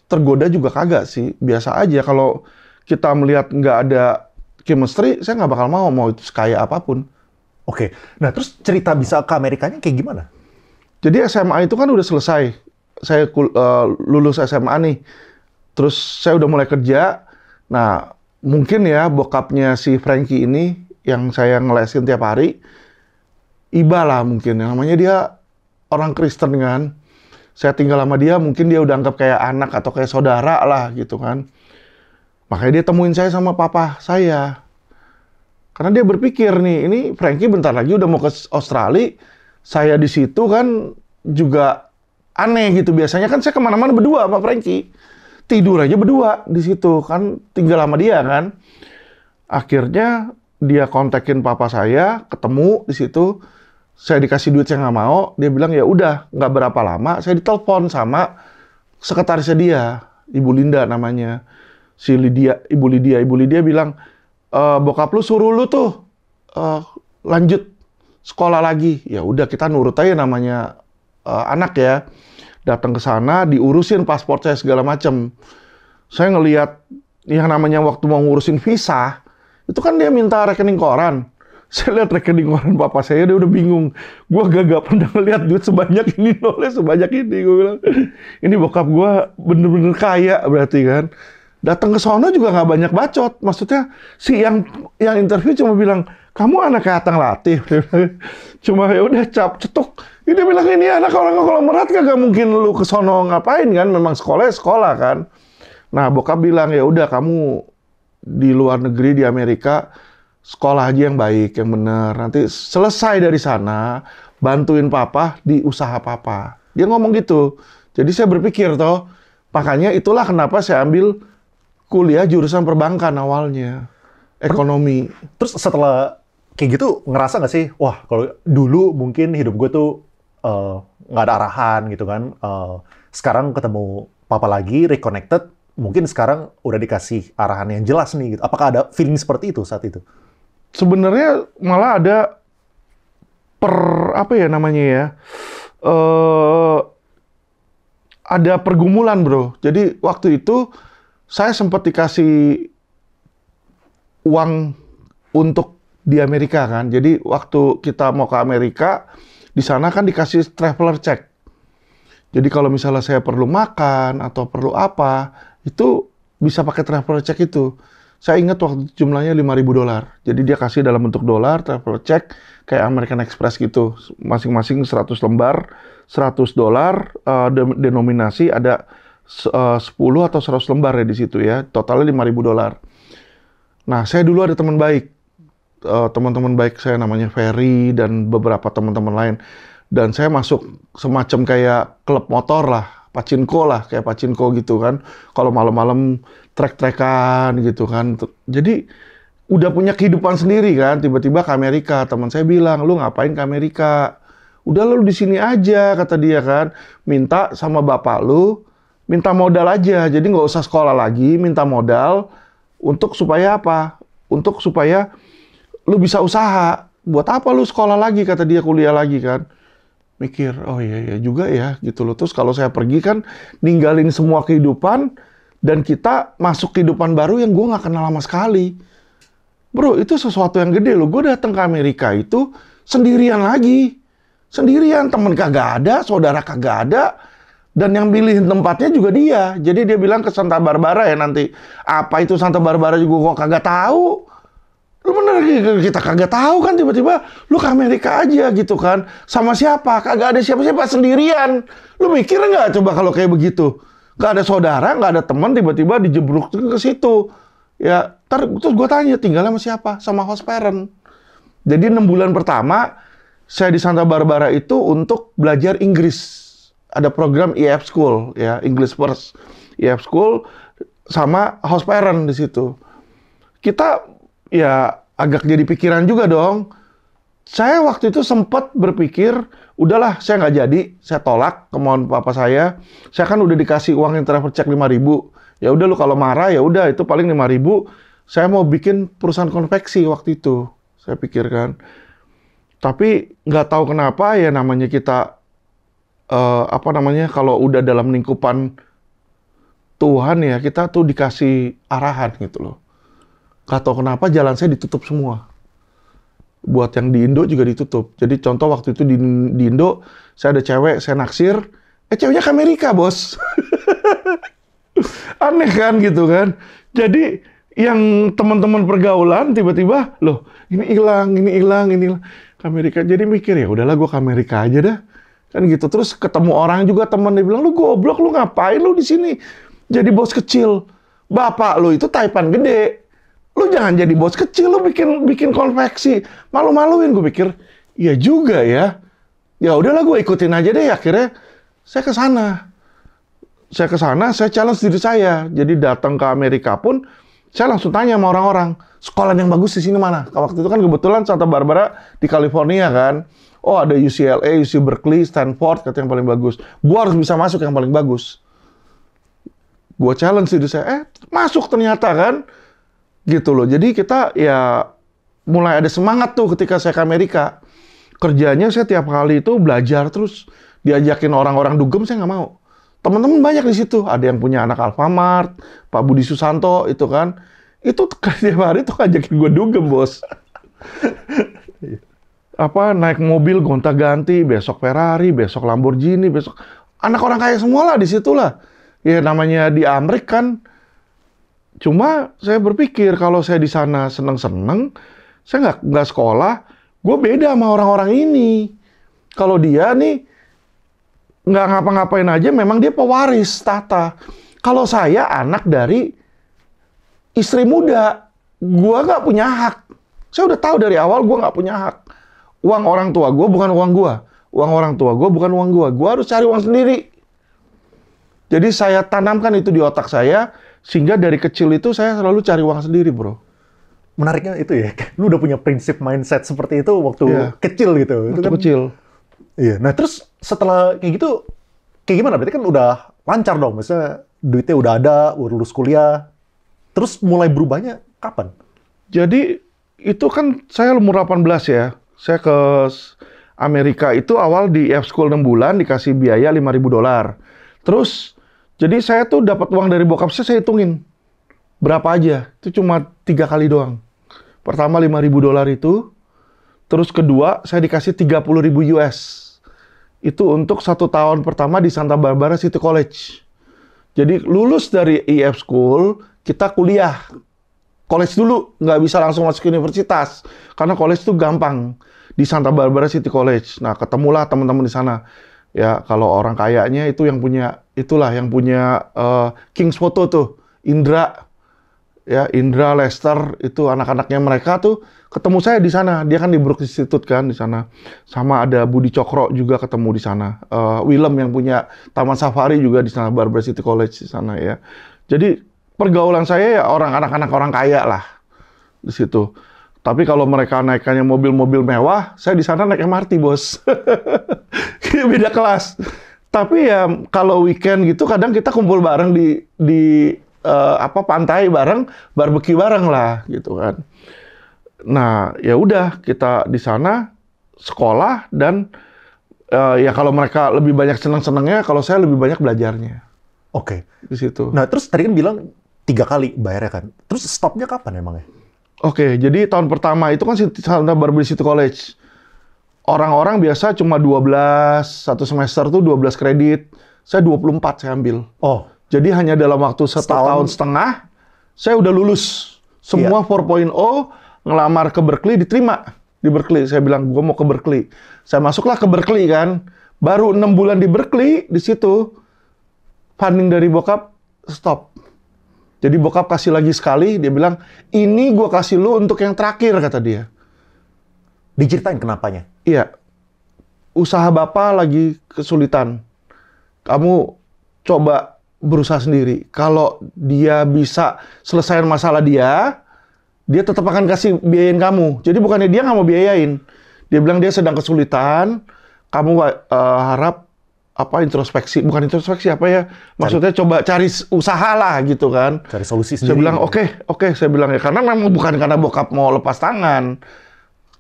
A: tergoda juga kagak sih, biasa aja. Kalau kita melihat nggak ada chemistry, saya nggak bakal mau itu sekaya apapun.
B: Oke, nah terus cerita bisa ke Amerikanya kayak gimana?
A: Jadi SMA itu kan udah selesai, saya lulus SMA nih, terus saya udah mulai kerja. Nah mungkin ya bokapnya si Frankie ini yang saya ngelesin tiap hari, Iba lah mungkin, namanya dia orang Kristen kan. Saya tinggal sama dia, mungkin dia udah anggap kayak anak atau kayak saudara lah gitu kan. Makanya dia temuin saya sama papa saya. Karena dia berpikir nih, ini Frankie bentar lagi udah mau ke Australia, saya di situ kan juga aneh gitu. Biasanya kan saya kemana-mana berdua sama Frankie. Tidur aja berdua di situ kan, tinggal sama dia kan. Akhirnya dia kontakin papa saya, ketemu di situ. Saya dikasih duit, saya nggak mau. Dia bilang ya udah, nggak berapa lama saya ditelepon sama sekretarisnya dia, Ibu Linda namanya. Si Lydia, Ibu Lydia. Ibu Lydia bilang, bokap lu suruh lu tuh lanjut sekolah lagi. Ya udah, kita nurut aja, namanya anak ya. Datang ke sana, diurusin paspor saya segala macam. Saya ngelihat yang namanya waktu mau ngurusin visa, itu kan dia minta rekening koran. Saya lihat rekening koran papa saya, dia udah bingung. Gua gak pernah ngeliat duit sebanyak ini, nolnya sebanyak ini. Gue bilang, ini bokap gua bener-bener kaya berarti kan. Datang ke sono juga nggak banyak bacot. Maksudnya si yang interview cuma bilang, kamu anak Atang Latif. Cuma ya udah cetuk. Dia bilang, ini anak orang konglomerat, kagak mungkin lu ke sono ngapain kan? Memang sekolah kan. Nah bokap bilang, ya udah kamu di luar negeri di Amerika, sekolah aja yang baik, yang bener. Nanti selesai dari sana, bantuin papa di usaha papa. Dia ngomong gitu. Jadi saya berpikir toh, makanya itulah kenapa saya ambil kuliah jurusan perbankan awalnya, ekonomi.
B: Terus setelah kayak gitu, ngerasa nggak sih, wah kalau dulu mungkin hidup gue tuh nggak ada arahan gitu kan. Sekarang ketemu papa lagi, reconnected, mungkin sekarang udah dikasih arahan yang jelas nih gitu. Apakah ada feeling seperti itu saat itu?
A: Sebenarnya malah ada apa ya namanya ya, ada pergumulan bro. Jadi waktu itu saya sempat dikasih uang untuk di Amerika kan. Jadi waktu kita mau ke Amerika, di sana kan dikasih traveler check. Jadi kalau misalnya saya perlu makan atau perlu apa, itu bisa pakai traveler check itu. Saya ingat waktu jumlahnya $5.000. Jadi dia kasih dalam bentuk dolar, traveler check, kayak American Express gitu. Masing-masing 100 lembar, $100, denominasi ada 10 atau 100 lembar ya di situ ya. Totalnya $5.000. Nah, saya dulu ada teman baik. Teman-teman baik saya namanya Ferry dan beberapa teman-teman lain. Dan saya masuk semacam kayak klub motor lah. Pachinko lah, kayak pachinko gitu kan. Kalau malam-malam trek-trekan gitu kan. Jadi udah punya kehidupan sendiri kan. Tiba-tiba ke Amerika, teman saya bilang, lu ngapain ke Amerika? Udah lu di sini aja, kata dia kan. Minta sama bapak lu, minta modal aja. Jadi nggak usah sekolah lagi, minta modal untuk supaya apa? Untuk supaya lu bisa usaha. Buat apa lu sekolah lagi, kata dia, kuliah lagi kan. Mikir, oh iya juga ya gitu loh. Terus kalau saya pergi kan ninggalin semua kehidupan dan kita masuk kehidupan baru yang gue nggak kenal sama sekali. Bro, itu sesuatu yang gede loh. Gue datang ke Amerika itu sendirian lagi. Sendirian, temen kagak ada, saudara kagak ada. Dan yang pilihin tempatnya juga dia. Jadi dia bilang ke Santa Barbara ya nanti. Apa itu Santa Barbara juga gue kagak tahu. Lu bener, kita kagak tahu kan, tiba-tiba lu ke Amerika aja gitu kan. Sama siapa? Kagak ada siapa-siapa, sendirian. Lu mikir nggak coba kalau kayak begitu? Nggak ada saudara, nggak ada teman, tiba-tiba dijebruk ke situ. Ya, terus gue tanya, tinggal sama siapa? Sama host parent. Jadi 6 bulan pertama, saya di Santa Barbara itu untuk belajar Inggris. Ada program EF School, ya, English First. EF School sama host parent di situ. Kita ya agak jadi pikiran juga dong. Saya waktu itu sempat berpikir, udahlah saya nggak jadi, saya tolak kemauan papa saya. Saya kan udah dikasih uang yang travel check 5.000. Ya udah lu kalau marah ya udah itu paling 5.000. Saya mau bikin perusahaan konveksi waktu itu. Saya pikirkan. Tapi nggak tahu kenapa ya namanya kita kalau udah dalam lingkupan Tuhan ya kita tuh dikasih arahan gitu loh. Gak tau kenapa jalan saya ditutup semua. Buat yang di Indo juga ditutup. Jadi contoh waktu itu di Indo, saya ada cewek, saya naksir. Ceweknya ke Amerika, bos. Aneh kan gitu kan. Jadi yang teman-teman pergaulan tiba-tiba, loh ini hilang. Ke Amerika. Jadi mikir ya udahlah gue ke Amerika aja dah. Kan gitu. Terus ketemu orang juga teman dia bilang, lu goblok, lu ngapain lu di sini? Jadi bos kecil. Bapak lu itu Taipan gede. Lu jangan jadi bos kecil, lu bikin konveksi. Malu-maluin, gue pikir. Iya juga ya. Ya udahlah gue ikutin aja deh. Akhirnya Saya ke sana. Saya challenge diri saya. Jadi datang ke Amerika pun, saya langsung tanya sama orang-orang, sekolah yang bagus di sini mana? Waktu itu kan kebetulan Santa Barbara di California kan. Oh ada UCLA, UC Berkeley, Stanford, kata yang paling bagus. Gua harus bisa masuk yang paling bagus. Gua challenge diri saya, masuk ternyata kan. Gitu loh. Jadi kita ya mulai ada semangat tuh ketika saya ke Amerika. Kerjanya saya tiap kali itu belajar terus. Diajakin orang-orang dugem, saya nggak mau. Teman-teman banyak di situ. Ada yang punya anak Alfamart, Pak Budi Susanto, itu kan. Itu tiap hari tuh ngajakin gue dugem, bos. Naik mobil gonta-ganti, besok Ferrari, besok Lamborghini, besok... Anak orang kaya semua lah di situ lah. Ya namanya di Amerika kan. Cuma saya berpikir kalau saya di sana seneng-seneng, saya nggak sekolah, gue beda sama orang-orang ini. Kalau dia nih, nggak ngapa-ngapain aja, memang dia pewaris tahta. Kalau saya anak dari istri muda, gua nggak punya hak. Saya udah tahu dari awal gua nggak punya hak. Uang orang tua gua bukan uang gua. Uang orang tua gua bukan uang gua. Gua harus cari uang sendiri. Jadi saya tanamkan itu di otak saya, sehingga dari kecil itu saya selalu cari uang sendiri, bro.
B: Menariknya itu ya, lu udah punya prinsip mindset seperti itu waktu kecil gitu.
A: Waktu kecil.
B: Iya, nah terus setelah kayak gitu, kayak gimana? Berarti kan udah lancar dong, misalnya duitnya udah ada, udah lulus kuliah, terus mulai berubahnya kapan?
A: Jadi itu kan saya umur 18 ya, saya ke Amerika itu awal di F-School 6 bulan, dikasih biaya $5.000. Terus, jadi saya tuh dapat uang dari bokap saya hitungin. Berapa aja, itu cuma 3 kali doang. Pertama $5.000 itu, terus kedua saya dikasih 30.000 US. Itu untuk 1 tahun pertama di Santa Barbara City College. Jadi lulus dari EF School, kita kuliah. College dulu, nggak bisa langsung masuk universitas. Karena college itu gampang. Di Santa Barbara City College. Nah, ketemulah teman-teman di sana. Ya, kalau orang kayanya itu yang punya, itulah yang punya Kings Photo tuh. Indra, Lester, itu anak-anaknya mereka tuh ketemu saya di sana. Dia kan di Brooks Institute kan di sana. Sama ada Budi Cokro juga ketemu di sana. Willem yang punya Taman Safari juga di sana, Barbara City College di sana ya. Jadi pergaulan saya ya anak-anak orang kaya lah di situ. Tapi kalau mereka naikannya mobil-mobil mewah, saya di sana naik MRT, bos. Beda kelas. Tapi ya kalau weekend gitu kadang kita kumpul bareng di pantai bareng, barbecue bareng lah gitu kan. Nah, ya udah kita di sana sekolah dan ya kalau mereka lebih banyak senang-senangnya, kalau saya lebih banyak belajarnya.
B: Oke.
A: Di situ.
B: Nah, terus tadi kan bilang 3 kali bayarnya kan. Terus stopnya kapan emangnya?
A: Oke, jadi tahun pertama itu kan Santa Barbara City College. Orang-orang biasa cuma 12, satu semester tuh 12 kredit. Saya 24 saya ambil.
B: Oh.
A: Jadi hanya dalam waktu 1 tahun setengah, saya udah lulus. Semua 4.0, ngelamar ke Berkeley, diterima. Di Berkeley, saya bilang, gue mau ke Berkeley. Saya masuklah ke Berkeley kan. Baru 6 bulan di Berkeley, di situ, funding dari bokap, stop. Jadi bokap kasih lagi sekali, dia bilang, ini gue kasih lu untuk yang terakhir, kata dia.
B: Diceritain kenapanya?
A: Iya. Usaha bapak lagi kesulitan. Kamu coba berusaha sendiri. Kalau dia bisa selesaiin masalah dia tetap akan kasih biayain kamu. Jadi bukannya dia nggak mau biayain. Dia bilang dia sedang kesulitan, kamu harap introspeksi, bukan introspeksi maksudnya coba cari usaha lah gitu kan.
B: Cari solusi sendiri.
A: Saya bilang oke, saya bilang ya karena memang bukan karena bokap mau lepas tangan.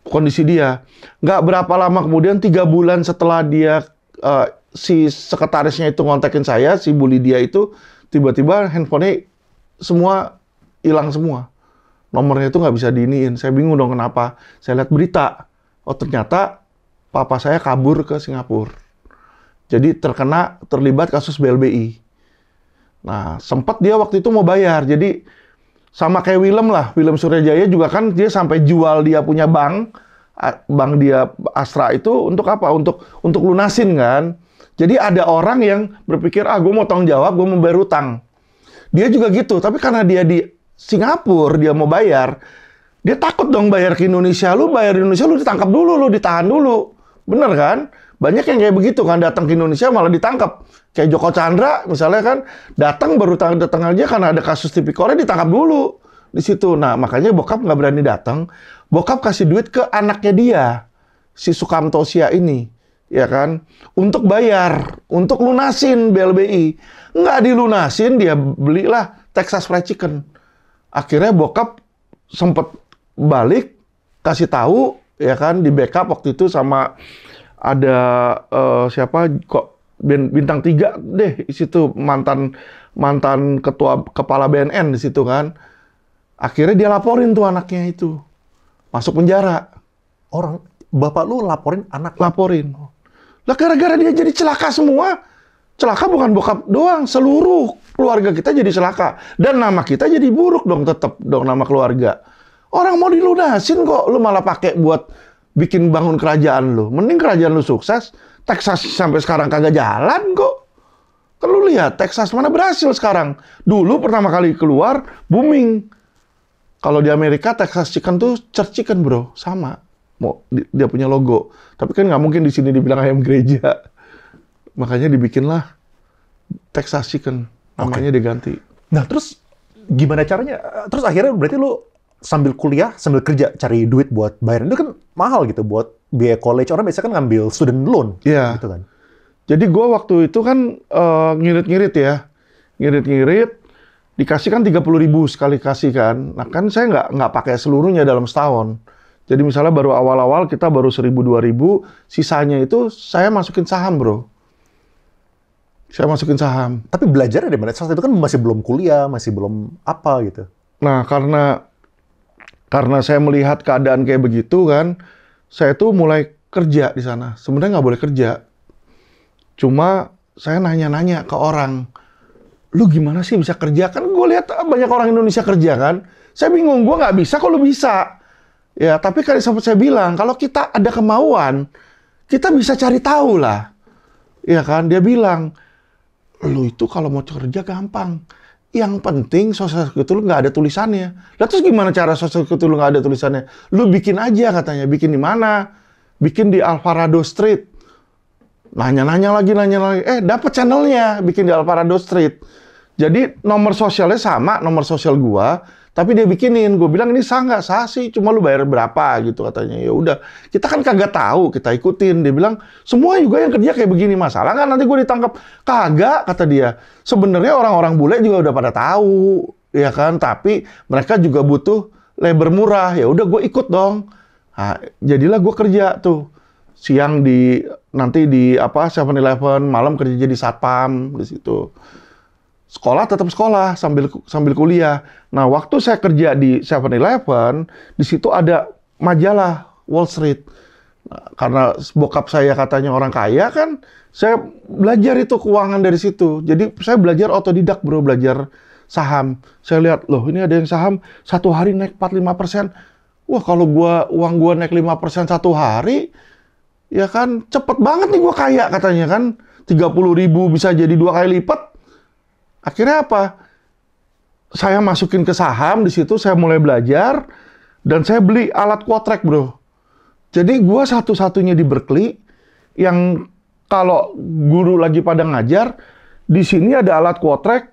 A: Kondisi dia. Nggak berapa lama kemudian 3 bulan setelah dia si sekretarisnya itu ngontakin saya, si Bu Lydia itu, tiba-tiba handphonenya semua hilang semua. Nomornya itu nggak bisa diiniin. Saya bingung dong kenapa. Saya lihat berita. Oh ternyata papa saya kabur ke Singapura. Jadi terlibat kasus BLBI. Nah, sempat dia waktu itu mau bayar. Jadi sama kayak Willem lah. Willem Suryajaya juga kan dia sampai jual dia punya bank dia Astra itu untuk apa? Untuk lunasin kan. Jadi ada orang yang berpikir, gue mau tanggung jawab, gue mau bayar utang. Dia juga gitu, tapi karena dia di Singapura, dia mau bayar, dia takut dong bayar ke Indonesia. Lu bayar di Indonesia, lu ditangkap dulu, lu ditahan dulu. Bener kan? Banyak yang kayak begitu kan, datang ke Indonesia malah ditangkap. Kayak Joko Chandra misalnya kan, datang baru datang aja karena ada kasus tipikornya ditangkap dulu di situ. Nah, makanya bokap nggak berani datang. Bokap kasih duit ke anaknya dia, si Sukamto Sia ini, ya kan, untuk bayar, untuk lunasin BLBI. Nggak dilunasin, dia belilah Texas Fried Chicken. Akhirnya bokap sempet balik, kasih tahu, ya kan, di backup waktu itu sama ada siapa kok bintang 3 deh di situ, mantan ketua kepala BNN di situ kan. Akhirnya dia laporin tuh anaknya itu masuk penjara.
B: Orang bapak lu laporin anak?
A: Laporin. Lah gara-gara dia jadi celaka semua. Celaka bukan bokap doang, seluruh keluarga kita jadi celaka. Dan nama kita jadi buruk dong, tetap dong nama keluarga. Orang mau dilunasin kok, lu malah pakai buat bikin bangun kerajaan lu. Mending kerajaan lu sukses, Texas sampai sekarang kagak jalan kok. Kan lu lihat, Texas mana berhasil sekarang. Dulu pertama kali keluar, booming. Kalau di Amerika, Texas Chicken tuh church chicken bro, sama. Mau dia punya logo. Tapi kan nggak mungkin di sini dibilang ayam gereja. Makanya dibikinlah Texas Chicken, namanya diganti.
B: Nah, terus gimana caranya? Terus akhirnya berarti lu sambil kuliah, sambil kerja, cari duit buat bayaran. Itu kan mahal gitu buat biaya college. Orang biasanya kan ngambil student loan.
A: Iya.
B: Gitu kan.
A: Jadi gue waktu itu kan ngirit-ngirit ya. Ngirit-ngirit, dikasih kan 30.000 sekali kasih kan. Nah kan saya nggak pakai seluruhnya dalam setahun. Jadi misalnya baru awal-awal kita baru 1.000-2.000, sisanya itu saya masukin saham bro. Saya masukin saham.
B: Tapi belajarnya dari mana? Saat itu kan masih belum kuliah, masih belum apa gitu.
A: Nah, karena saya melihat keadaan kayak begitu kan, saya tuh mulai kerja di sana. Sebenarnya nggak boleh kerja. Cuma saya nanya-nanya ke orang, lu gimana sih bisa kerja? Kan gue lihat banyak orang Indonesia kerja kan. Saya bingung, gue nggak bisa kok lu bisa. Ya, tapi kan sempat saya bilang, kalau kita ada kemauan, kita bisa cari tahu lah. Ya kan, dia bilang, lu itu kalau mau kerja gampang. Yang penting Social Security lu nggak ada tulisannya. Lah terus gimana cara Social Security lu nggak ada tulisannya? Lu bikin aja katanya. Bikin di mana? Bikin di Alvarado Street. Nanya-nanya lagi. Dapet channelnya. Bikin di Alvarado Street. Jadi nomor sosialnya sama, nomor sosial gua. Tapi dia bikinin. Gue bilang ini sah nggak? Sah sih. Cuma lu bayar berapa gitu katanya. Ya udah. Kita kan kagak tahu. Kita ikutin. Dia bilang semua juga yang kerja kayak begini. Masalah nggak nanti gue ditangkap? Kagak kata dia. Sebenarnya orang-orang bule juga udah pada tahu, ya kan? Tapi mereka juga butuh labor murah. Ya udah gue ikut dong. Nah, jadilah gue kerja tuh. Siang nanti di 7-Eleven, malam kerja jadi satpam di situ. Sekolah tetap sekolah sambil kuliah. Nah, waktu saya kerja di 7-Eleven, di situ ada majalah Wall Street. Nah, karena bokap saya katanya orang kaya kan, saya belajar itu keuangan dari situ. Jadi saya belajar otodidak bro, belajar saham. Saya lihat, loh ini ada yang saham satu hari naik 45%. Wah kalau uang gua naik 5% satu hari, ya kan cepet banget nih gua kaya katanya kan. 30.000 bisa jadi 2 kali lipat. Akhirnya apa? Saya masukin ke saham di situ, saya mulai belajar dan saya beli alat quotrek, bro. Jadi gua satu-satunya di Berkeley yang kalau guru lagi pada ngajar, di sini ada alat quotrek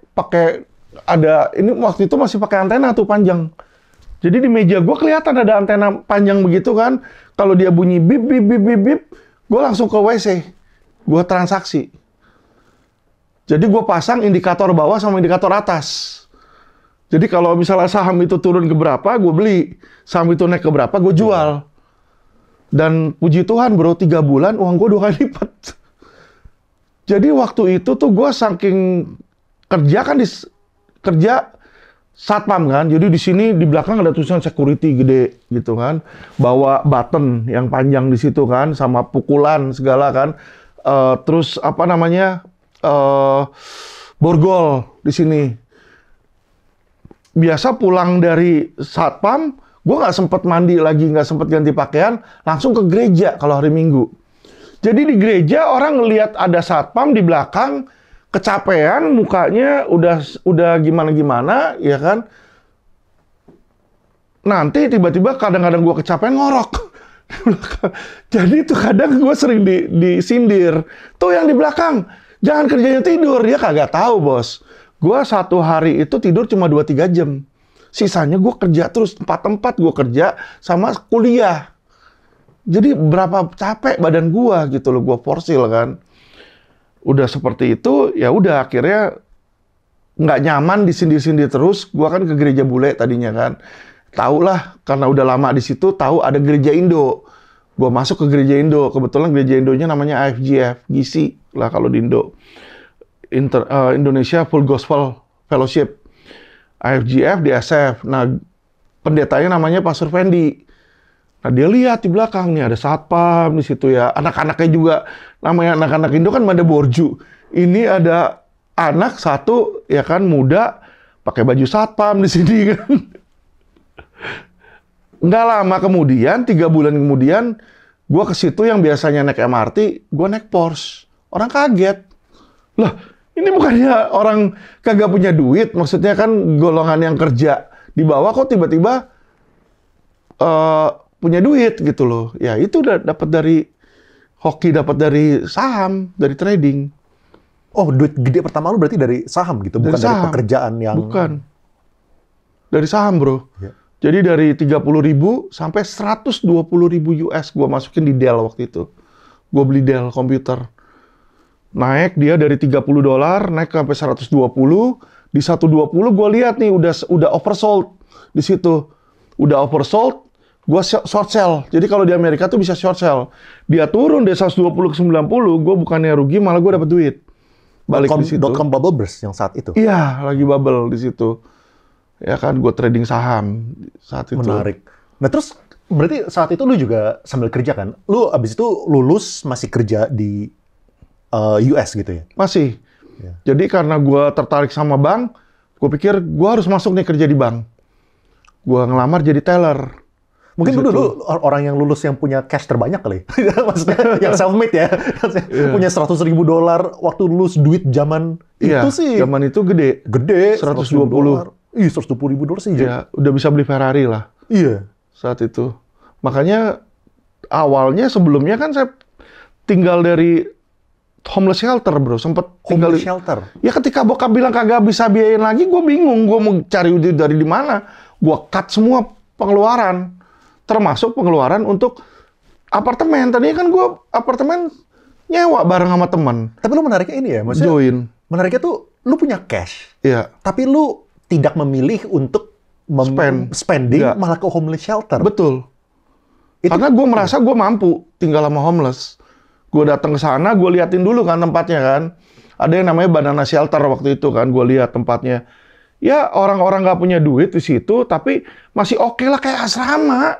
A: ini waktu itu masih pakai antena tuh panjang. Jadi di meja gua kelihatan ada antena panjang begitu kan. Kalau dia bunyi bip bip bip bip bip, gua langsung ke WC. Gua transaksi. Jadi gue pasang indikator bawah sama indikator atas. Jadi kalau misalnya saham itu turun ke berapa, gue beli. Saham itu naik ke berapa, gue jual. Dan puji Tuhan bro, 3 bulan uang gue 2 kali lipat. Jadi waktu itu tuh gue saking kerja satpam kan. Jadi di sini di belakang ada tulisan security gede gitu kan. Bawa button yang panjang di situ kan, sama pukulan segala kan. Terus apa namanya? Borgol di sini. Biasa pulang dari satpam, gue nggak sempet mandi lagi, nggak sempet ganti pakaian, langsung ke gereja kalau hari Minggu. Jadi di gereja orang ngelihat ada satpam di belakang, kecapean, mukanya udah gimana-gimana, ya kan? Nanti tiba-tiba kadang-kadang gue kecapean ngorok. Jadi itu kadang gue sering disindir. Tuh yang di belakang, jangan kerjanya tidur. Dia kagak tahu, bos. Gue satu hari itu tidur cuma 2-3 jam. Sisanya gue kerja terus, tempat-tempat gue kerja sama kuliah. Jadi berapa capek badan gue gitu loh, gue forsil kan. Udah seperti itu, ya udah akhirnya nggak nyaman disindir-sindir terus. Gue kan ke gereja bule tadinya kan. Tahu lah, karena udah lama di situ, tahu ada gereja Indo. Gue masuk ke gereja Indo. Kebetulan gereja Indonya namanya AFGF, GC lah kalau di Indo. Indonesia Full Gospel Fellowship. AFGF di SF. Nah, pendetanya namanya Pastor Fendi. Nah, dia lihat di belakang nih ada satpam di situ ya. Anak-anaknya juga, namanya anak-anak Indo kan ada borju. Ini ada anak satu ya kan muda pakai baju satpam di sini kan. Nggak lama kemudian, 3 bulan kemudian, gue ke situ yang biasanya naik MRT, gue naik Porsche. Orang kaget. Lah, ini bukannya orang kagak punya duit, maksudnya kan golongan yang kerja di bawah kok tiba-tiba punya duit gitu loh. Ya itu udah dapat dari hoki, dapat dari saham, dari trading.
B: Oh, duit gede pertama lu berarti dari saham gitu, bukan dari pekerjaan yang...
A: Bukan. Dari saham, bro. Ya. Jadi dari 30.000 sampai 120.000 US gua masukin di Dell waktu itu. Gua beli Dell komputer. Naik dia dari $30 naik ke sampai 120. Di 120 gua lihat nih udah oversold di situ. Udah oversold, gua short sell. Jadi kalau di Amerika tuh bisa short sell. Dia turun dari 120 ke 90, gua bukannya rugi malah gua dapat duit. Balik di situ.
B: .com bubble burst yang saat itu.
A: Iya, lagi bubble di situ. Ya kan, gue trading saham saat itu.
B: Menarik. Nah terus, berarti saat itu lu juga sambil kerja kan? Lu abis itu lulus masih kerja di US gitu ya?
A: Masih. Ya. Jadi karena gue tertarik sama bank, gue pikir gue harus masuk nih kerja di bank. Gue ngelamar jadi teller.
B: Mungkin dulu orang yang lulus yang punya cash terbanyak kali. Maksudnya yang self-made ya. Yeah. Punya $100.000 waktu lulus duit zaman itu sih.
A: Zaman itu gede.
B: Gede.
A: 120.
B: Iya, $120 sih.
A: Ya, udah bisa beli Ferrari lah.
B: Iya.
A: Saat itu. Makanya awalnya sebelumnya kan saya tinggal dari homeless shelter, bro. Sempet tinggal
B: homeless shelter?
A: Ya ketika bokap bilang kagak bisa biayain lagi, gue bingung. Gue mau cari duit dari di mana. Gue cut semua pengeluaran. Termasuk pengeluaran untuk apartemen. Tadinya kan gue apartemen nyewa bareng sama teman.
B: Tapi lu menariknya ini ya? Maksudnya,
A: join.
B: Menariknya tuh, lu punya cash.
A: Iya.
B: Tapi lu tidak memilih untuk spending
A: Nggak.
B: malah ke homeless shelter.
A: Betul. Karena gue merasa gue mampu tinggal sama homeless. Gue datang ke sana, gue liatin dulu kan tempatnya kan. Ada yang namanya Banana Shelter waktu itu kan, gue lihat tempatnya. Ya orang-orang nggak punya duit di situ, tapi masih oke lah kayak asrama.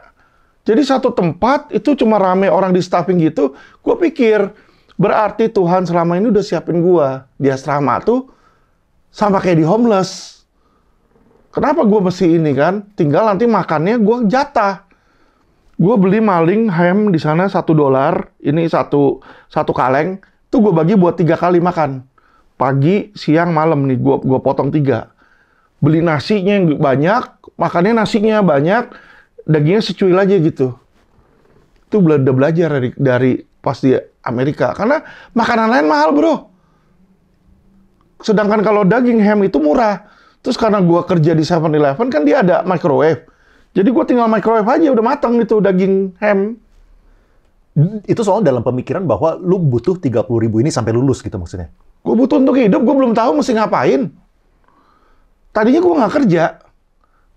A: Jadi satu tempat itu cuma rame orang di staffing gitu. Gue pikir berarti Tuhan selama ini udah siapin gue di asrama tuh sama kayak di homeless. Kenapa gue mesti ini kan? Tinggal nanti makannya gue jatah. Gue beli maling ham di sana $1. Ini satu kaleng. Tuh gue bagi buat 3 kali makan. Pagi, siang, malam nih. Gue potong 3. Beli nasinya banyak, makannya nasinya banyak, dagingnya secuil aja gitu. Itu udah belajar dari pas di Amerika. Karena makanan lain mahal, bro. Sedangkan kalau daging ham itu murah. Terus karena gue kerja di 7-Eleven kan dia ada microwave. Jadi gue tinggal microwave aja udah matang gitu daging ham.
B: Itu soal dalam pemikiran bahwa lu butuh 30.000 ini sampai lulus gitu maksudnya?
A: Gue butuh untuk hidup, gue belum tahu mesti ngapain. Tadinya gue nggak kerja.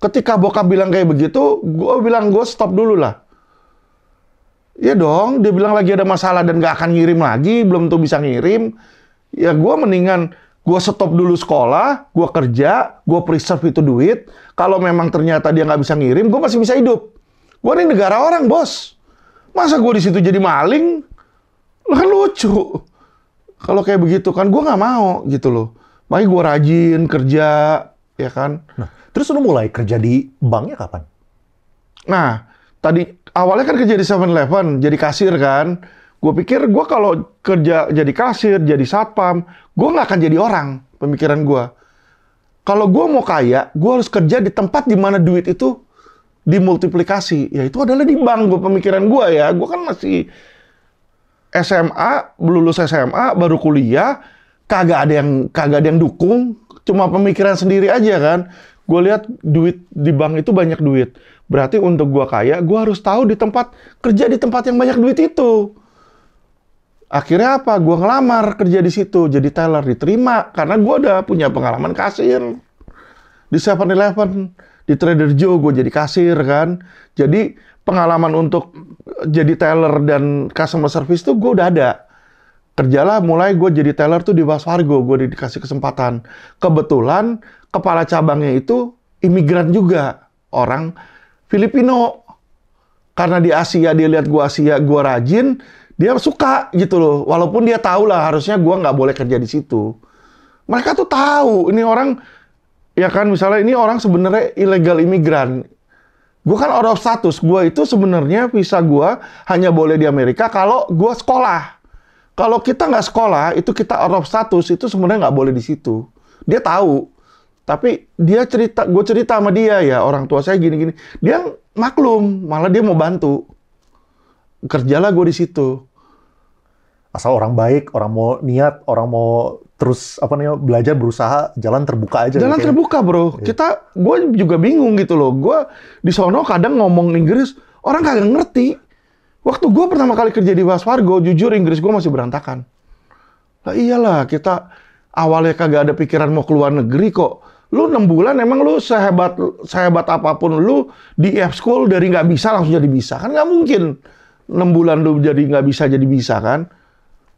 A: Ketika bokap bilang kayak begitu, gue bilang gue stop dulu lah. Iya dong, dia bilang lagi ada masalah dan nggak akan ngirim lagi, belum tuh bisa ngirim. Ya gue mendingan gue stop dulu sekolah, gue kerja, gue preserve itu duit. Kalau memang ternyata dia nggak bisa ngirim, gue masih bisa hidup. Gue ini negara orang, bos. Masa gue di situ jadi maling? Kan lucu. Kalau kayak begitu kan gue nggak mau gitu loh. Makanya gue rajin kerja, ya kan.
B: Nah, terus lu mulai kerja di banknya kapan?
A: Nah, tadi awalnya kan kerja di 7-Eleven, jadi kasir kan. Gue pikir gue kalau kerja jadi kasir, jadi satpam, gue nggak akan jadi orang, pemikiran gue. Kalau gue mau kaya, gue harus kerja di tempat di mana duit itu dimultiplikasi. Ya itu adalah di bank, pemikiran gue ya. Gue kan masih SMA, lulus SMA, baru kuliah, kagak ada yang dukung, cuma pemikiran sendiri aja kan. Gue lihat duit di bank itu banyak duit. Berarti untuk gue kaya, gue harus tahu kerja di tempat yang banyak duit itu. Akhirnya apa? Gue ngelamar kerja di situ, jadi teller, diterima karena gue udah punya pengalaman kasir di 7-Eleven, di Trader Joe gue jadi kasir kan. Jadi pengalaman untuk jadi teller dan customer service tuh gue udah ada. Kerjalah mulai gue jadi teller tuh di Wells Fargo, gue dikasih kesempatan. Kebetulan kepala cabangnya itu imigran juga, orang Filipino. Karena di Asia dia lihat gue Asia, gue rajin, dia suka gitu loh. Walaupun dia tahu lah harusnya gue nggak boleh kerja di situ. Mereka tuh tahu ini orang, ya kan misalnya ini orang sebenarnya illegal imigran. Gue kan out of status, gue itu sebenarnya visa gue hanya boleh di Amerika kalau gue sekolah. Kalau kita nggak sekolah, itu kita out of status, itu sebenarnya nggak boleh di situ. Dia tahu, tapi gue cerita sama dia ya, orang tua saya gini-gini. Dia maklum, malah dia mau bantu. Kerjalah gue di situ.
B: Asal orang baik, orang mau niat, orang mau terus belajar, berusaha, jalan terbuka aja.
A: Jalan terbuka bro.
B: Iya.
A: Gue juga bingung gitu loh. Gue di sono kadang ngomong Inggris, orang kagak ngerti. Waktu gue pertama kali kerja di Wells Fargo, jujur Inggris gue masih berantakan. Lah iyalah, kita awalnya kagak ada pikiran mau keluar negeri kok. Lu 6 bulan emang lu sehebat apapun lu di F-School dari nggak bisa langsung jadi bisa. Kan nggak mungkin 6 bulan lu jadi nggak bisa jadi bisa kan.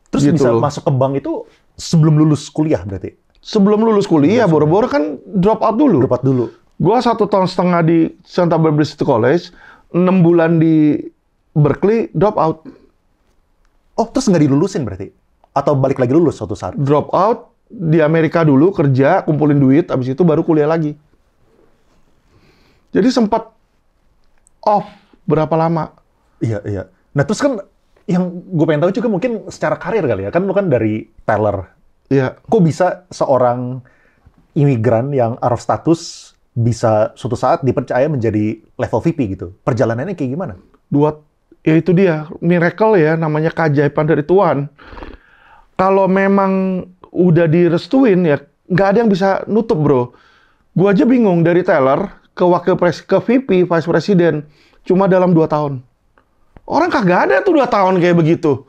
B: Terus
A: gitu
B: bisa
A: loh.
B: masuk ke bank itu sebelum lulus kuliah berarti?
A: Sebelum lulus kuliah, boro-boro kan drop out dulu.
B: Drop out dulu.
A: Gua 1,5 tahun di Santa Barbara City College, 6 bulan di Berkeley, drop out.
B: Oh, terus nggak dilulusin berarti? Atau balik lagi lulus suatu saat?
A: Drop out, di Amerika dulu, kerja, kumpulin duit, habis itu baru kuliah lagi. Jadi sempat off berapa lama.
B: Iya, iya. Nah, terus kan yang gue pengen tahu juga mungkin secara karir kali ya. Kan lu kan dari teller.
A: Iya.
B: Kok bisa seorang imigran yang out of status bisa suatu saat dipercaya menjadi level VP gitu? Perjalanannya kayak gimana?
A: Ya itu dia, miracle ya, namanya keajaiban dari Tuhan. Kalau memang udah direstuin ya, nggak ada yang bisa nutup bro. Gua aja bingung dari teller ke VP, Vice President, cuma dalam 2 tahun. Orang kagak ada tuh 2 tahun kayak begitu.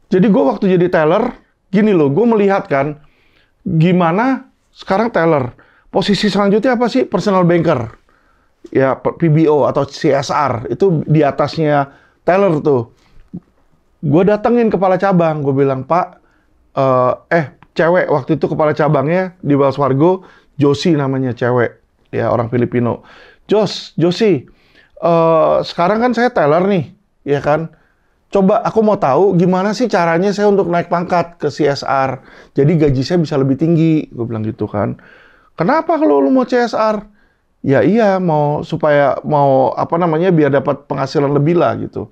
A: Jadi gua waktu jadi teller, gini loh, gue melihat kan, gimana sekarang teller. Posisi selanjutnya apa sih? Personal banker. Ya, PBO atau CSR, itu di atasnya teller tuh. Gue datengin kepala cabang, gue bilang, Pak, cewek waktu itu kepala cabangnya di Wells Fargo, Josie namanya cewek, ya orang Filipino. Josie, sekarang kan saya teller nih, ya kan? Coba aku mau tahu gimana sih caranya saya untuk naik pangkat ke CSR. Jadi gaji saya bisa lebih tinggi, gue bilang gitu kan. Kenapa kalau lu mau CSR? Ya iya, biar dapat penghasilan lebih lah gitu.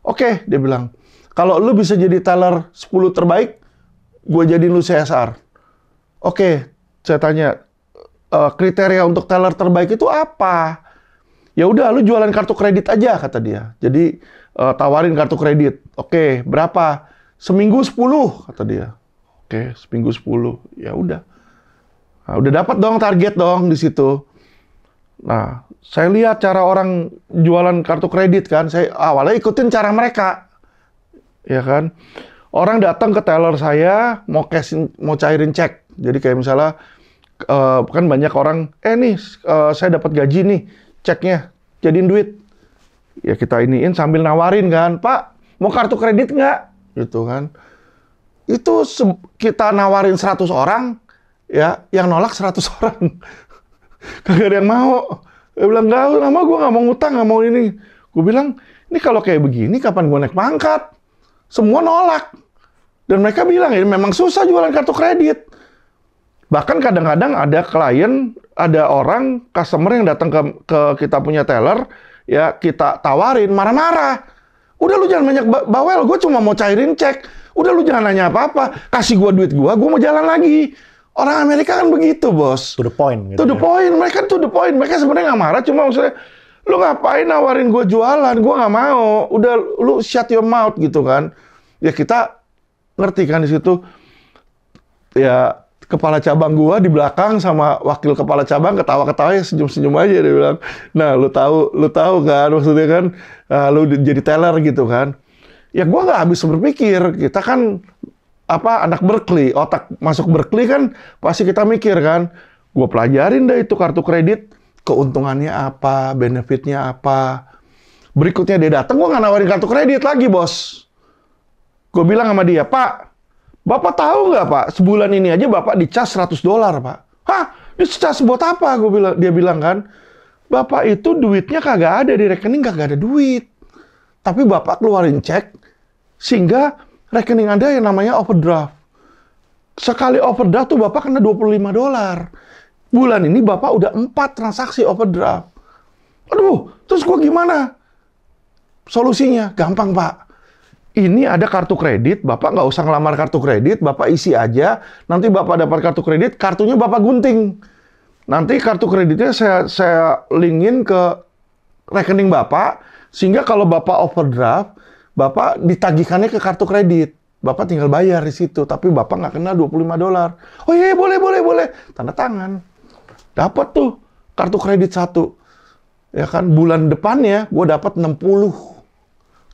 A: Oke, dia bilang, kalau lu bisa jadi teller 10 terbaik, gue jadiin lu CSR. Oke, saya tanya, kriteria untuk teller terbaik itu apa? Ya udah, lu jualan kartu kredit aja, kata dia. Jadi, tawarin kartu kredit. Oke, berapa? Seminggu 10, kata dia. Oke, seminggu 10. Ya udah. Nah, udah dapat dong target dong di situ. Nah, saya lihat cara orang jualan kartu kredit kan, saya awalnya ikutin cara mereka, ya kan. Orang datang ke teller saya mau cairin cek. Jadi kayak misalnya kan banyak orang, saya dapat gaji nih, ceknya jadiin duit. Ya kita iniin sambil nawarin kan, Pak, mau kartu kredit nggak? Gitu kan. Itu kita nawarin 100 orang, ya yang nolak 100 orang. Kagak ada yang mau. Dia bilang, nggak mau, gue nggak mau ngutang, nggak mau ini. Gue bilang, ini kalau kayak begini, kapan gue naik pangkat? Semua nolak. Dan mereka bilang, ya memang susah jualan kartu kredit. Bahkan kadang-kadang ada klien, ada orang, customer yang datang ke kita punya teller, ya kita tawarin, marah-marah. Udah lu jangan banyak bawel, gue cuma mau cairin cek. Udah lu jangan nanya apa-apa, kasih gue duit gue mau jalan lagi. Orang Amerika kan begitu, bos.
B: To the point. Gitu
A: to the point. Mereka to the point. Mereka sebenarnya nggak marah, cuma maksudnya, Lu ngapain nawarin gue jualan? Gue nggak mau. Udah, lu shut your mouth gitu kan. Ya kita ngerti kan di situ. Ya kepala cabang gua di belakang sama wakil kepala cabang ketawa-ketawa ya senyum-senyum aja dia bilang. Nah, lu tahu kan maksudnya kan lu jadi teller gitu kan. Ya gua nggak habis berpikir. Kita kan anak Berkeley, otak masuk Berkeley kan pasti kita mikir kan. Gua pelajarin deh itu kartu kredit, keuntungannya apa, benefitnya apa. Berikutnya dia datang, gua nggak nawarin kartu kredit lagi, bos. Gue bilang sama dia, Pak, Bapak tahu nggak, Pak? Sebulan ini aja Bapak dicas $100, Pak. Hah? Dicas buat apa? Dia bilang kan. Bapak itu duitnya kagak ada di rekening, kagak ada duit. Tapi Bapak keluarin cek, sehingga rekening Anda yang namanya overdraft. Sekali overdraft tuh Bapak kena $25. Bulan ini Bapak udah 4 transaksi overdraft. Aduh, terus gue gimana? Solusinya gampang, Pak. Ini ada kartu kredit, Bapak nggak usah ngelamar kartu kredit, Bapak isi aja, nanti Bapak dapat kartu kredit, kartunya Bapak gunting. Nanti kartu kreditnya saya linkin ke rekening Bapak, sehingga kalau Bapak overdraft, Bapak ditagihkannya ke kartu kredit. Bapak tinggal bayar di situ, tapi Bapak nggak kena $25. Oh iya, boleh. Tanda tangan. Dapat tuh kartu kredit 1. Ya kan, bulan depannya gue dapat 60.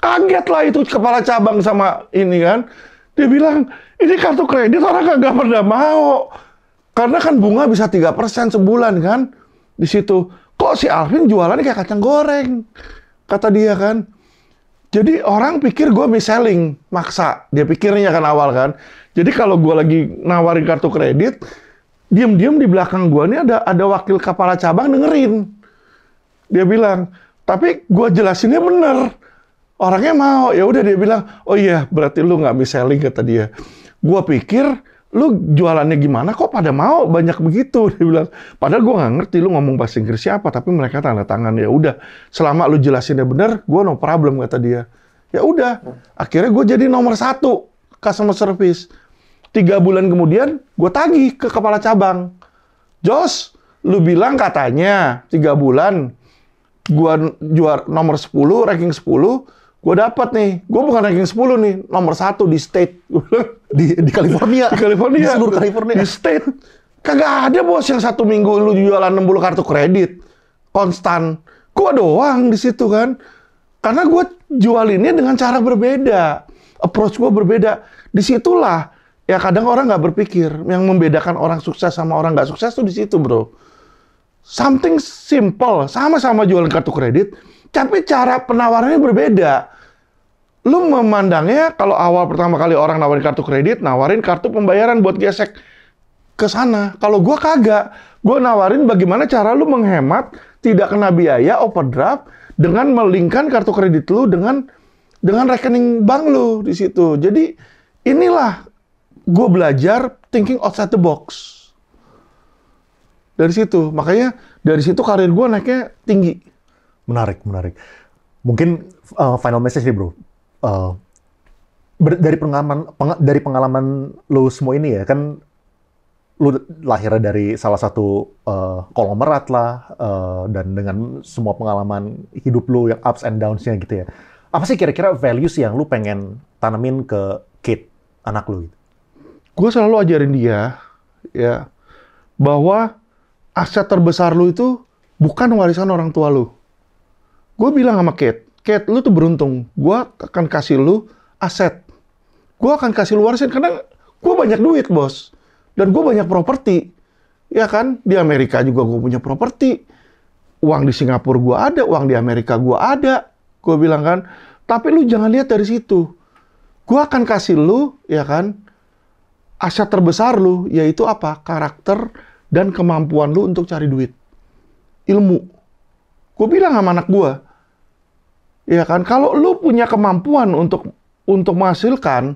A: Kaget lah itu kepala cabang sama ini kan. Dia bilang, ini kartu kredit orang kagak pernah mau. Karena kan bunga bisa 3% sebulan kan. Di situ. Kok si Alvin jualannya kayak kacang goreng? Kata dia kan. Jadi orang pikir gue mis-selling. Maksa. Dia pikirnya kan awal kan. Jadi kalau gue lagi nawarin kartu kredit, diam-diam di belakang gue ini ada wakil kepala cabang dengerin. Dia bilang, tapi gue jelasinnya bener. Orangnya mau, ya udah dia bilang, oh iya berarti lu nggak mis-selling, kata dia. Gua pikir lu jualannya gimana kok pada mau banyak begitu, dia bilang. Padahal gua nggak ngerti lu ngomong bahasa Inggris siapa, tapi mereka tanda tangan. Ya udah, selama lu jelasinnya bener, gua no problem, kata dia. Ya udah, akhirnya gua jadi nomor 1 customer service. 3 bulan kemudian gua tagih ke kepala cabang. Jos, lu bilang katanya 3 bulan gua juara nomor 10, ranking 10. Gue dapat nih, gue bukan ranking 10 nih, nomor 1 di state.
B: Di California.
A: Di California.
B: Di seluruh California.
A: Di state. Kagak ada bos yang 1 minggu lu jualan 60 kartu kredit. Konstan. Gue doang di situ kan. Karena gue jualinnya dengan cara berbeda. Approach gue berbeda. Disitulah, ya kadang orang nggak berpikir. Yang membedakan orang sukses sama orang nggak sukses tuh di situ, bro. Something simple. Sama-sama jualan kartu kredit. Tapi cara penawarannya berbeda. Lu memandangnya kalau awal pertama kali orang nawarin kartu kredit, nawarin kartu pembayaran buat gesek ke sana. Kalau gua kagak, gua nawarin bagaimana cara lu menghemat, tidak kena biaya overdraft dengan melingkan kartu kredit lu dengan rekening bank lu di situ. Jadi inilah gua belajar thinking outside the box. Dari situ, makanya dari situ karir gua naiknya tinggi.
B: Menarik. Mungkin final message nih, bro. Dari pengalaman lu semua ini ya, kan lu lahirnya dari salah satu konglomerat lah, dan dengan semua pengalaman hidup lu yang ups and downs-nya gitu ya. Apa sih kira-kira values yang lu pengen tanemin ke Kate, anak lu gitu?
A: Gue selalu ajarin dia, ya, bahwa aset terbesar lu itu bukan warisan orang tua lu. Gue bilang sama Kate, lu tuh beruntung. Gue akan kasih lu aset. Gue akan kasih lu warisan karena gue banyak duit, bos. Dan gue banyak properti. Ya kan? Di Amerika juga gue punya properti. Uang di Singapura gue ada, uang di Amerika gue ada. Gue bilang kan. Tapi lu jangan lihat dari situ. Gue akan kasih lu, ya kan, aset terbesar lu, yaitu apa? Karakter dan kemampuan lu untuk cari duit. Ilmu. Gue bilang sama anak gue, ya kan, kalau lu punya kemampuan untuk menghasilkan,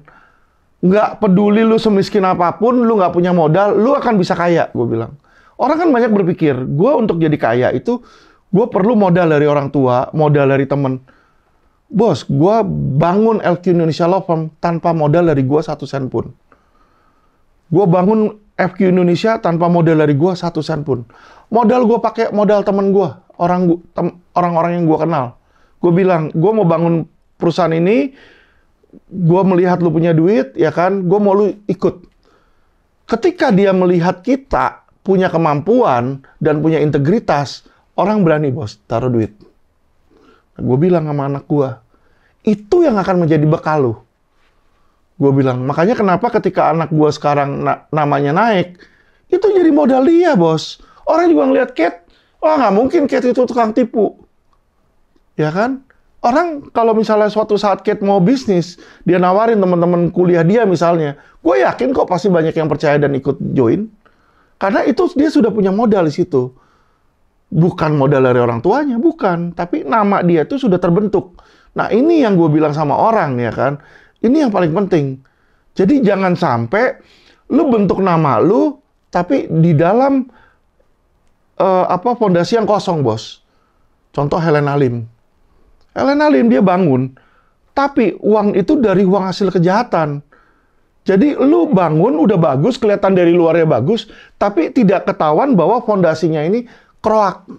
A: nggak peduli lu semiskin apapun, lu nggak punya modal, lu akan bisa kaya, gue bilang. Orang kan banyak berpikir, gue untuk jadi kaya itu, gue perlu modal dari orang tua, modal dari temen. Bos, gue bangun LQ Indonesia Law Firm tanpa modal dari gue 1 sen pun. Gue bangun FQ Indonesia tanpa modal dari gue 1 sen pun. Modal gue pakai modal temen gue, orang-orang yang gue kenal. Gue bilang, gue mau bangun perusahaan ini, gue melihat lu punya duit, ya kan, gue mau lu ikut. Ketika dia melihat kita punya kemampuan dan punya integritas, orang berani, bos, taruh duit. Gue bilang sama anak gue, itu yang akan menjadi bekal lu. Gue bilang, makanya kenapa ketika anak gue sekarang namanya naik, itu jadi modal dia, bos. Orang juga ngeliat Kate, wah nggak mungkin Kate itu tukang tipu. Ya kan? Orang kalau misalnya suatu saat Kate mau bisnis, dia nawarin teman-teman kuliah dia misalnya, gue yakin kok pasti banyak yang percaya dan ikut join. Karena itu dia sudah punya modal di situ. Bukan modal dari orang tuanya, bukan. Tapi nama dia itu sudah terbentuk. Nah ini yang gue bilang sama orang, ya kan? Ini yang paling penting. Jadi jangan sampai lu bentuk nama lu, tapi di dalam fondasi yang kosong, bos. Contoh Helena Lim. Helena Lim dia bangun, tapi uang itu dari uang hasil kejahatan. Jadi lu bangun udah bagus, kelihatan dari luarnya bagus, tapi tidak ketahuan bahwa fondasinya ini kroak.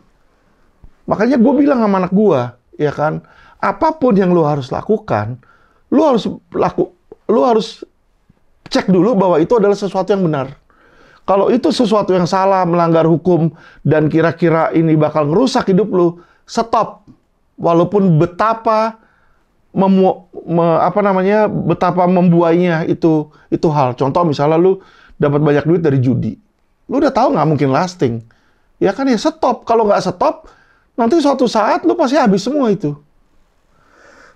A: Makanya gue bilang sama anak gue, ya kan, apapun yang lu harus lakukan, lu harus cek dulu bahwa itu adalah sesuatu yang benar. Kalau itu sesuatu yang salah, melanggar hukum, dan kira-kira ini bakal ngerusak hidup lu, stop. Walaupun betapa betapa membuainya itu hal. Contoh misalnya lu dapat banyak duit dari judi. Lu udah tahu nggak mungkin lasting. Ya kan, ya stop. Kalau nggak stop, nanti suatu saat lu pasti habis semua itu.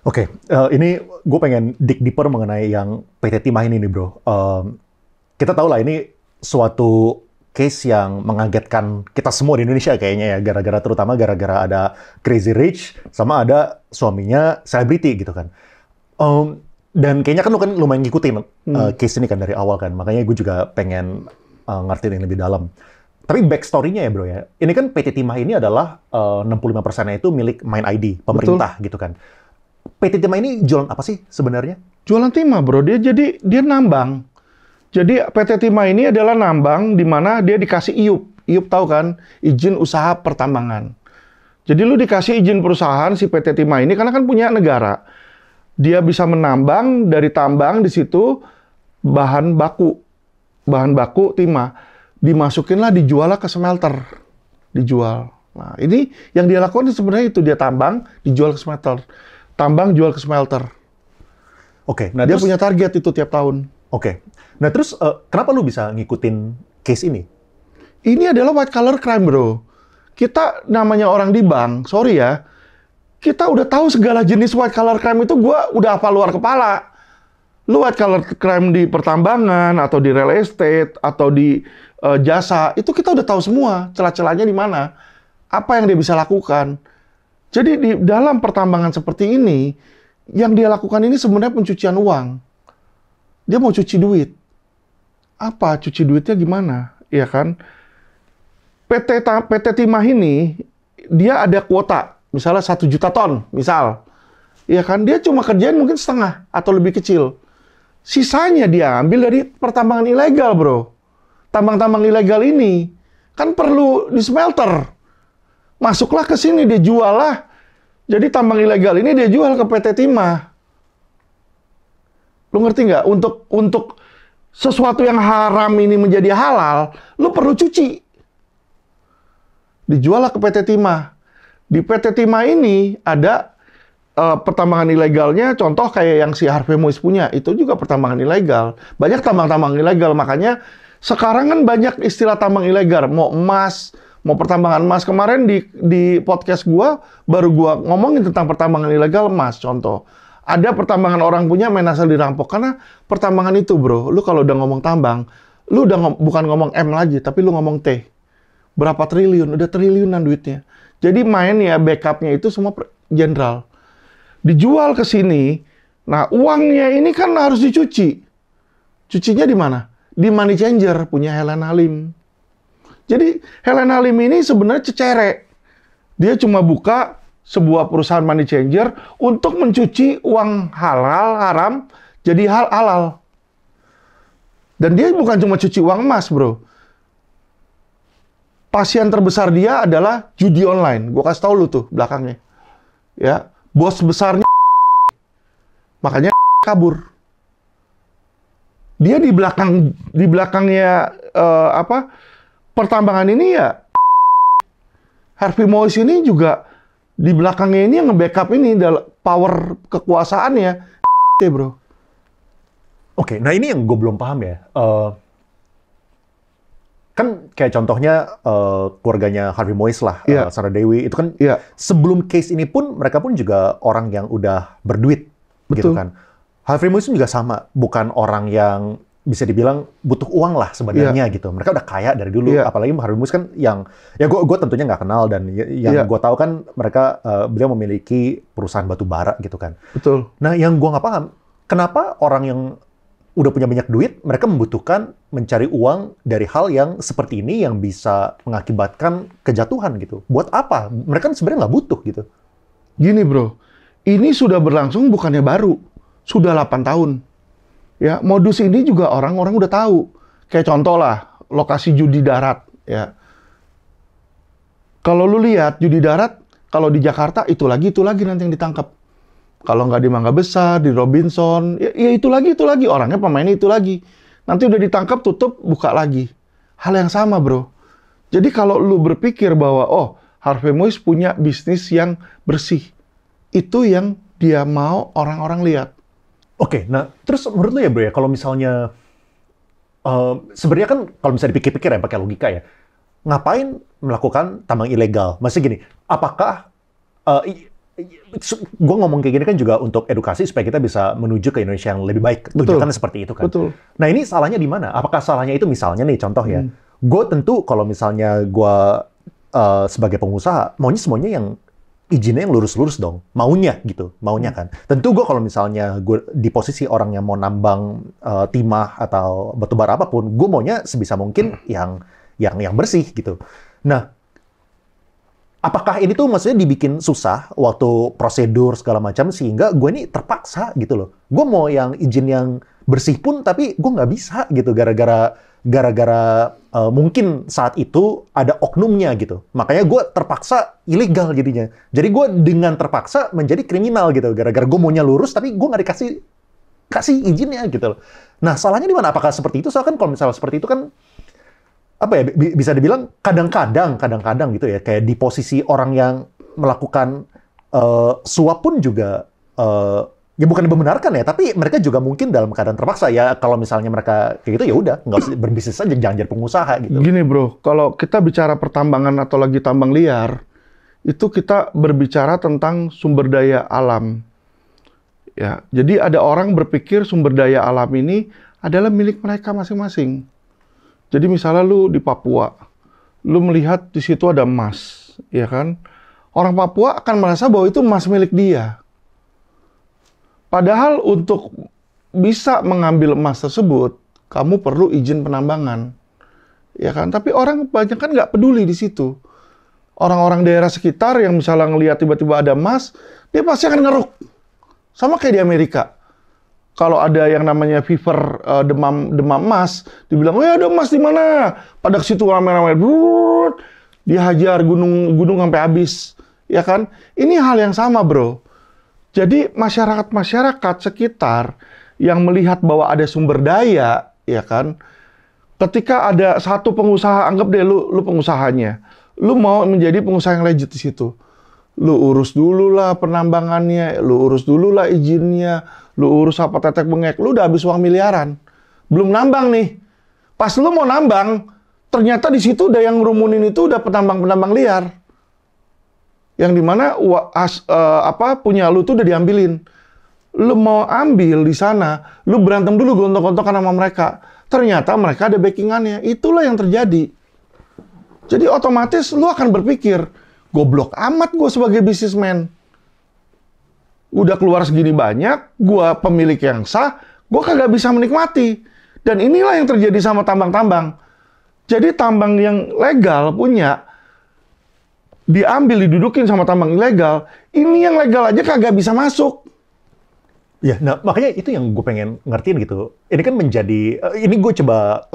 B: Oke, ini gue pengen dig deeper mengenai yang PT Timah ini nih, bro. Kita tahu lah ini suatu case yang mengagetkan kita semua di Indonesia kayaknya ya, terutama gara-gara ada Crazy Rich sama ada suaminya selebriti gitu kan. Dan kayaknya kan lu lumayan ngikutin case ini kan dari awal kan, makanya gue juga pengen ngertiin yang lebih dalam. Tapi backstory-nya ya bro ya, ini kan PT Timah ini adalah 65%-nya itu milik MindID, pemerintah. Betul. Gitu kan. PT Timah ini jualan apa sih sebenarnya?
A: Jualan timah bro, dia nambang. Jadi PT Timah ini adalah nambang di mana dia dikasih IUP. IUP tahu kan? Izin Usaha Pertambangan. Jadi lu dikasih izin perusahaan si PT Timah ini karena kan punya negara. Dia bisa menambang dari tambang di situ bahan baku timah. Dimasukinlah dijual ke smelter. Dijual. Nah, ini yang dia lakukan sebenarnya itu dia tambang, dijual ke smelter. Tambang jual ke smelter.
B: Oke,
A: nah dia punya target itu tiap tahun.
B: Oke. Nah terus kenapa lu bisa ngikutin case ini?
A: Ini adalah white collar crime, bro. Kita namanya orang di bank, sorry ya, kita udah tahu segala jenis white collar crime itu gua udah hafal luar kepala. Lu white collar crime di pertambangan, atau di real estate, atau di jasa, itu kita udah tahu semua celah-celahnya di mana. Apa yang dia bisa lakukan. Jadi di dalam pertambangan seperti ini, yang dia lakukan ini sebenarnya pencucian uang. Dia mau cuci duit. Apa? Cuci duitnya gimana? Ya kan? PT Timah ini, dia ada kuota. Misalnya 1 juta ton, misal. Ya kan? Dia cuma kerjain mungkin setengah atau lebih kecil. Sisanya dia ambil dari pertambangan ilegal, bro. Tambang-tambang ilegal ini kan perlu di smelter. Masuklah ke sini, dia jual lah. Jadi tambang ilegal ini dia jual ke PT Timah. Lu ngerti nggak? Untuk sesuatu yang haram ini menjadi halal, lu perlu cuci. Dijual ke PT Timah. Di PT Timah ini ada pertambangan ilegalnya, contoh kayak yang si Harvey Moise punya, itu juga pertambangan ilegal. Banyak tambang-tambang ilegal, makanya sekarang kan banyak istilah tambang ilegal. Mau emas, mau pertambangan emas. Kemarin di podcast gua, baru gua ngomongin tentang pertambangan ilegal emas, contoh. Ada pertambangan orang punya main asal dirampok. Karena pertambangan itu bro, lu kalau udah ngomong tambang, lu udah bukan ngomong M lagi, tapi lu ngomong T. Berapa triliun? Udah triliunan duitnya. Jadi main ya, backupnya itu semua jenderal. Dijual ke sini, nah uangnya ini kan harus dicuci. Cucinya di mana? Di money changer, punya Helena Lim. Jadi Helena Lim ini sebenarnya cecerek. Dia cuma buka sebuah perusahaan money changer untuk mencuci uang haram jadi halal. Dan dia bukan cuma cuci uang emas, bro. pasien terbesar dia adalah judi online. Gue kasih tau lu tuh belakangnya. Ya, bos besarnya makanya kabur. Dia di belakangnya pertambangan ini ya Harvey Moise ini juga di belakangnya ini yang nge-backup ini power kekuasaannya bro.
B: Oke, nah ini yang gue belum paham ya. Kan kayak contohnya keluarganya Harvey Moise lah, Sarah Dewi, itu kan sebelum case ini pun mereka pun juga orang yang udah berduit. Gitu kan. Harvey Moise juga sama, bukan orang yang bisa dibilang butuh uang lah sebenarnya gitu. Mereka udah kaya dari dulu, apalagi Harvey Moise kan yang ya gue tentunya nggak kenal dan yang gue tahu kan mereka beliau memiliki perusahaan batu bara gitu kan.
A: Betul.
B: Nah yang gue nggak paham, kenapa orang yang udah punya banyak duit, mereka membutuhkan mencari uang dari hal yang seperti ini yang bisa mengakibatkan kejatuhan gitu. Buat apa? Mereka kan sebenarnya nggak butuh gitu.
A: Gini bro, ini sudah berlangsung bukannya baru. Sudah 8 tahun. Ya, modus ini juga orang-orang udah tahu. Kayak contoh lah, lokasi judi darat. Ya. Kalau lu lihat judi darat, kalau di Jakarta itu lagi nanti yang ditangkap. Kalau nggak di Mangga Besar, di Robinson, ya itu lagi. Orangnya pemainnya itu lagi. Nanti udah ditangkap, tutup, buka lagi. Hal yang sama bro. Jadi kalau lu berpikir bahwa, oh Harvey Moise punya bisnis yang bersih. Itu yang dia mau orang-orang lihat.
B: Oke, nah terus menurut lu ya bro ya, kalau misalnya sebenarnya kan kalau misalnya dipikir-pikir ya pakai logika ya, ngapain melakukan tambang ilegal? Maksudnya gini, apakah gue ngomong kayak gini kan juga untuk edukasi supaya kita bisa menuju ke Indonesia yang lebih baik. Tujuannya seperti itu kan.
A: Betul.
B: Nah ini salahnya di mana? Apakah salahnya itu misalnya nih contoh ya, gue tentu kalau misalnya gue sebagai pengusaha maunya semuanya yang izinnya yang lurus-lurus dong, maunya kan. Tentu gue kalau misalnya gue di posisi orang yang mau nambang timah atau batubara apapun, gue maunya sebisa mungkin yang bersih gitu. Nah, apakah ini tuh maksudnya dibikin susah waktu prosedur segala macam sehingga gue ini terpaksa gitu loh. Gue mau yang izin yang bersih pun tapi gue nggak bisa gitu gara-gara mungkin saat itu ada oknumnya gitu. Makanya gue terpaksa ilegal jadinya. Jadi gue dengan terpaksa menjadi kriminal gitu. Gara-gara gue maunya lurus tapi gue nggak kasih izinnya gitu. Nah salahnya di mana? Apakah seperti itu? Soalnya kan kalau misalnya seperti itu kan apa ya bisa dibilang kadang-kadang gitu ya. Kayak di posisi orang yang melakukan suap pun juga ya bukan dibenarkan ya, tapi mereka juga mungkin dalam keadaan terpaksa ya. Kalau misalnya mereka kayak gitu ya udah nggak usah berbisnis aja, jangan jadi pengusaha gitu.
A: Gini bro, kalau kita bicara pertambangan atau lagi tambang liar, itu kita berbicara tentang sumber daya alam. Ya, jadi ada orang berpikir sumber daya alam ini adalah milik mereka masing-masing. Jadi misalnya lu di Papua, lu melihat di situ ada emas, ya kan? Orang Papua akan merasa bahwa itu emas milik dia. Padahal untuk bisa mengambil emas tersebut, kamu perlu izin penambangan. Ya kan? Tapi orang banyak kan nggak peduli di situ. Orang-orang daerah sekitar yang misalnya ngelihat tiba-tiba ada emas, dia pasti akan ngeruk. Sama kayak di Amerika. Kalau ada yang namanya fever, demam emas, dibilang, oh ya ada emas di mana? Pada ke situ ramai-ramai, dihajar gunung sampai habis. Ya kan? Ini hal yang sama bro. Jadi masyarakat sekitar yang melihat bahwa ada sumber daya, ya kan? Ketika ada satu pengusaha, anggap deh lu pengusahanya, lu mau menjadi pengusaha yang legit di situ. Lu urus dulu lah penambangannya, lu urus dulu lah izinnya, lu urus apa tetek bengek, lu udah habis uang miliaran. Belum nambang nih. Pas lu mau nambang, ternyata di situ udah yang ngerumunin itu udah penambang liar. Yang dimana punya lu tuh udah diambilin. Lu mau ambil di sana, lu berantem dulu gontok-gontokan sama mereka. Ternyata mereka ada backingannya. Itulah yang terjadi. Jadi otomatis lu akan berpikir, goblok amat gue sebagai bisnismen. Udah keluar segini banyak, gue pemilik yang sah, gue kagak bisa menikmati. Dan inilah yang terjadi sama tambang-tambang. Jadi tambang yang legal punya, diambil, didudukin sama tambang ilegal, ini yang legal aja kagak bisa masuk.
B: Ya, nah makanya itu yang gue pengen ngertiin gitu. Ini kan menjadi, ini gue coba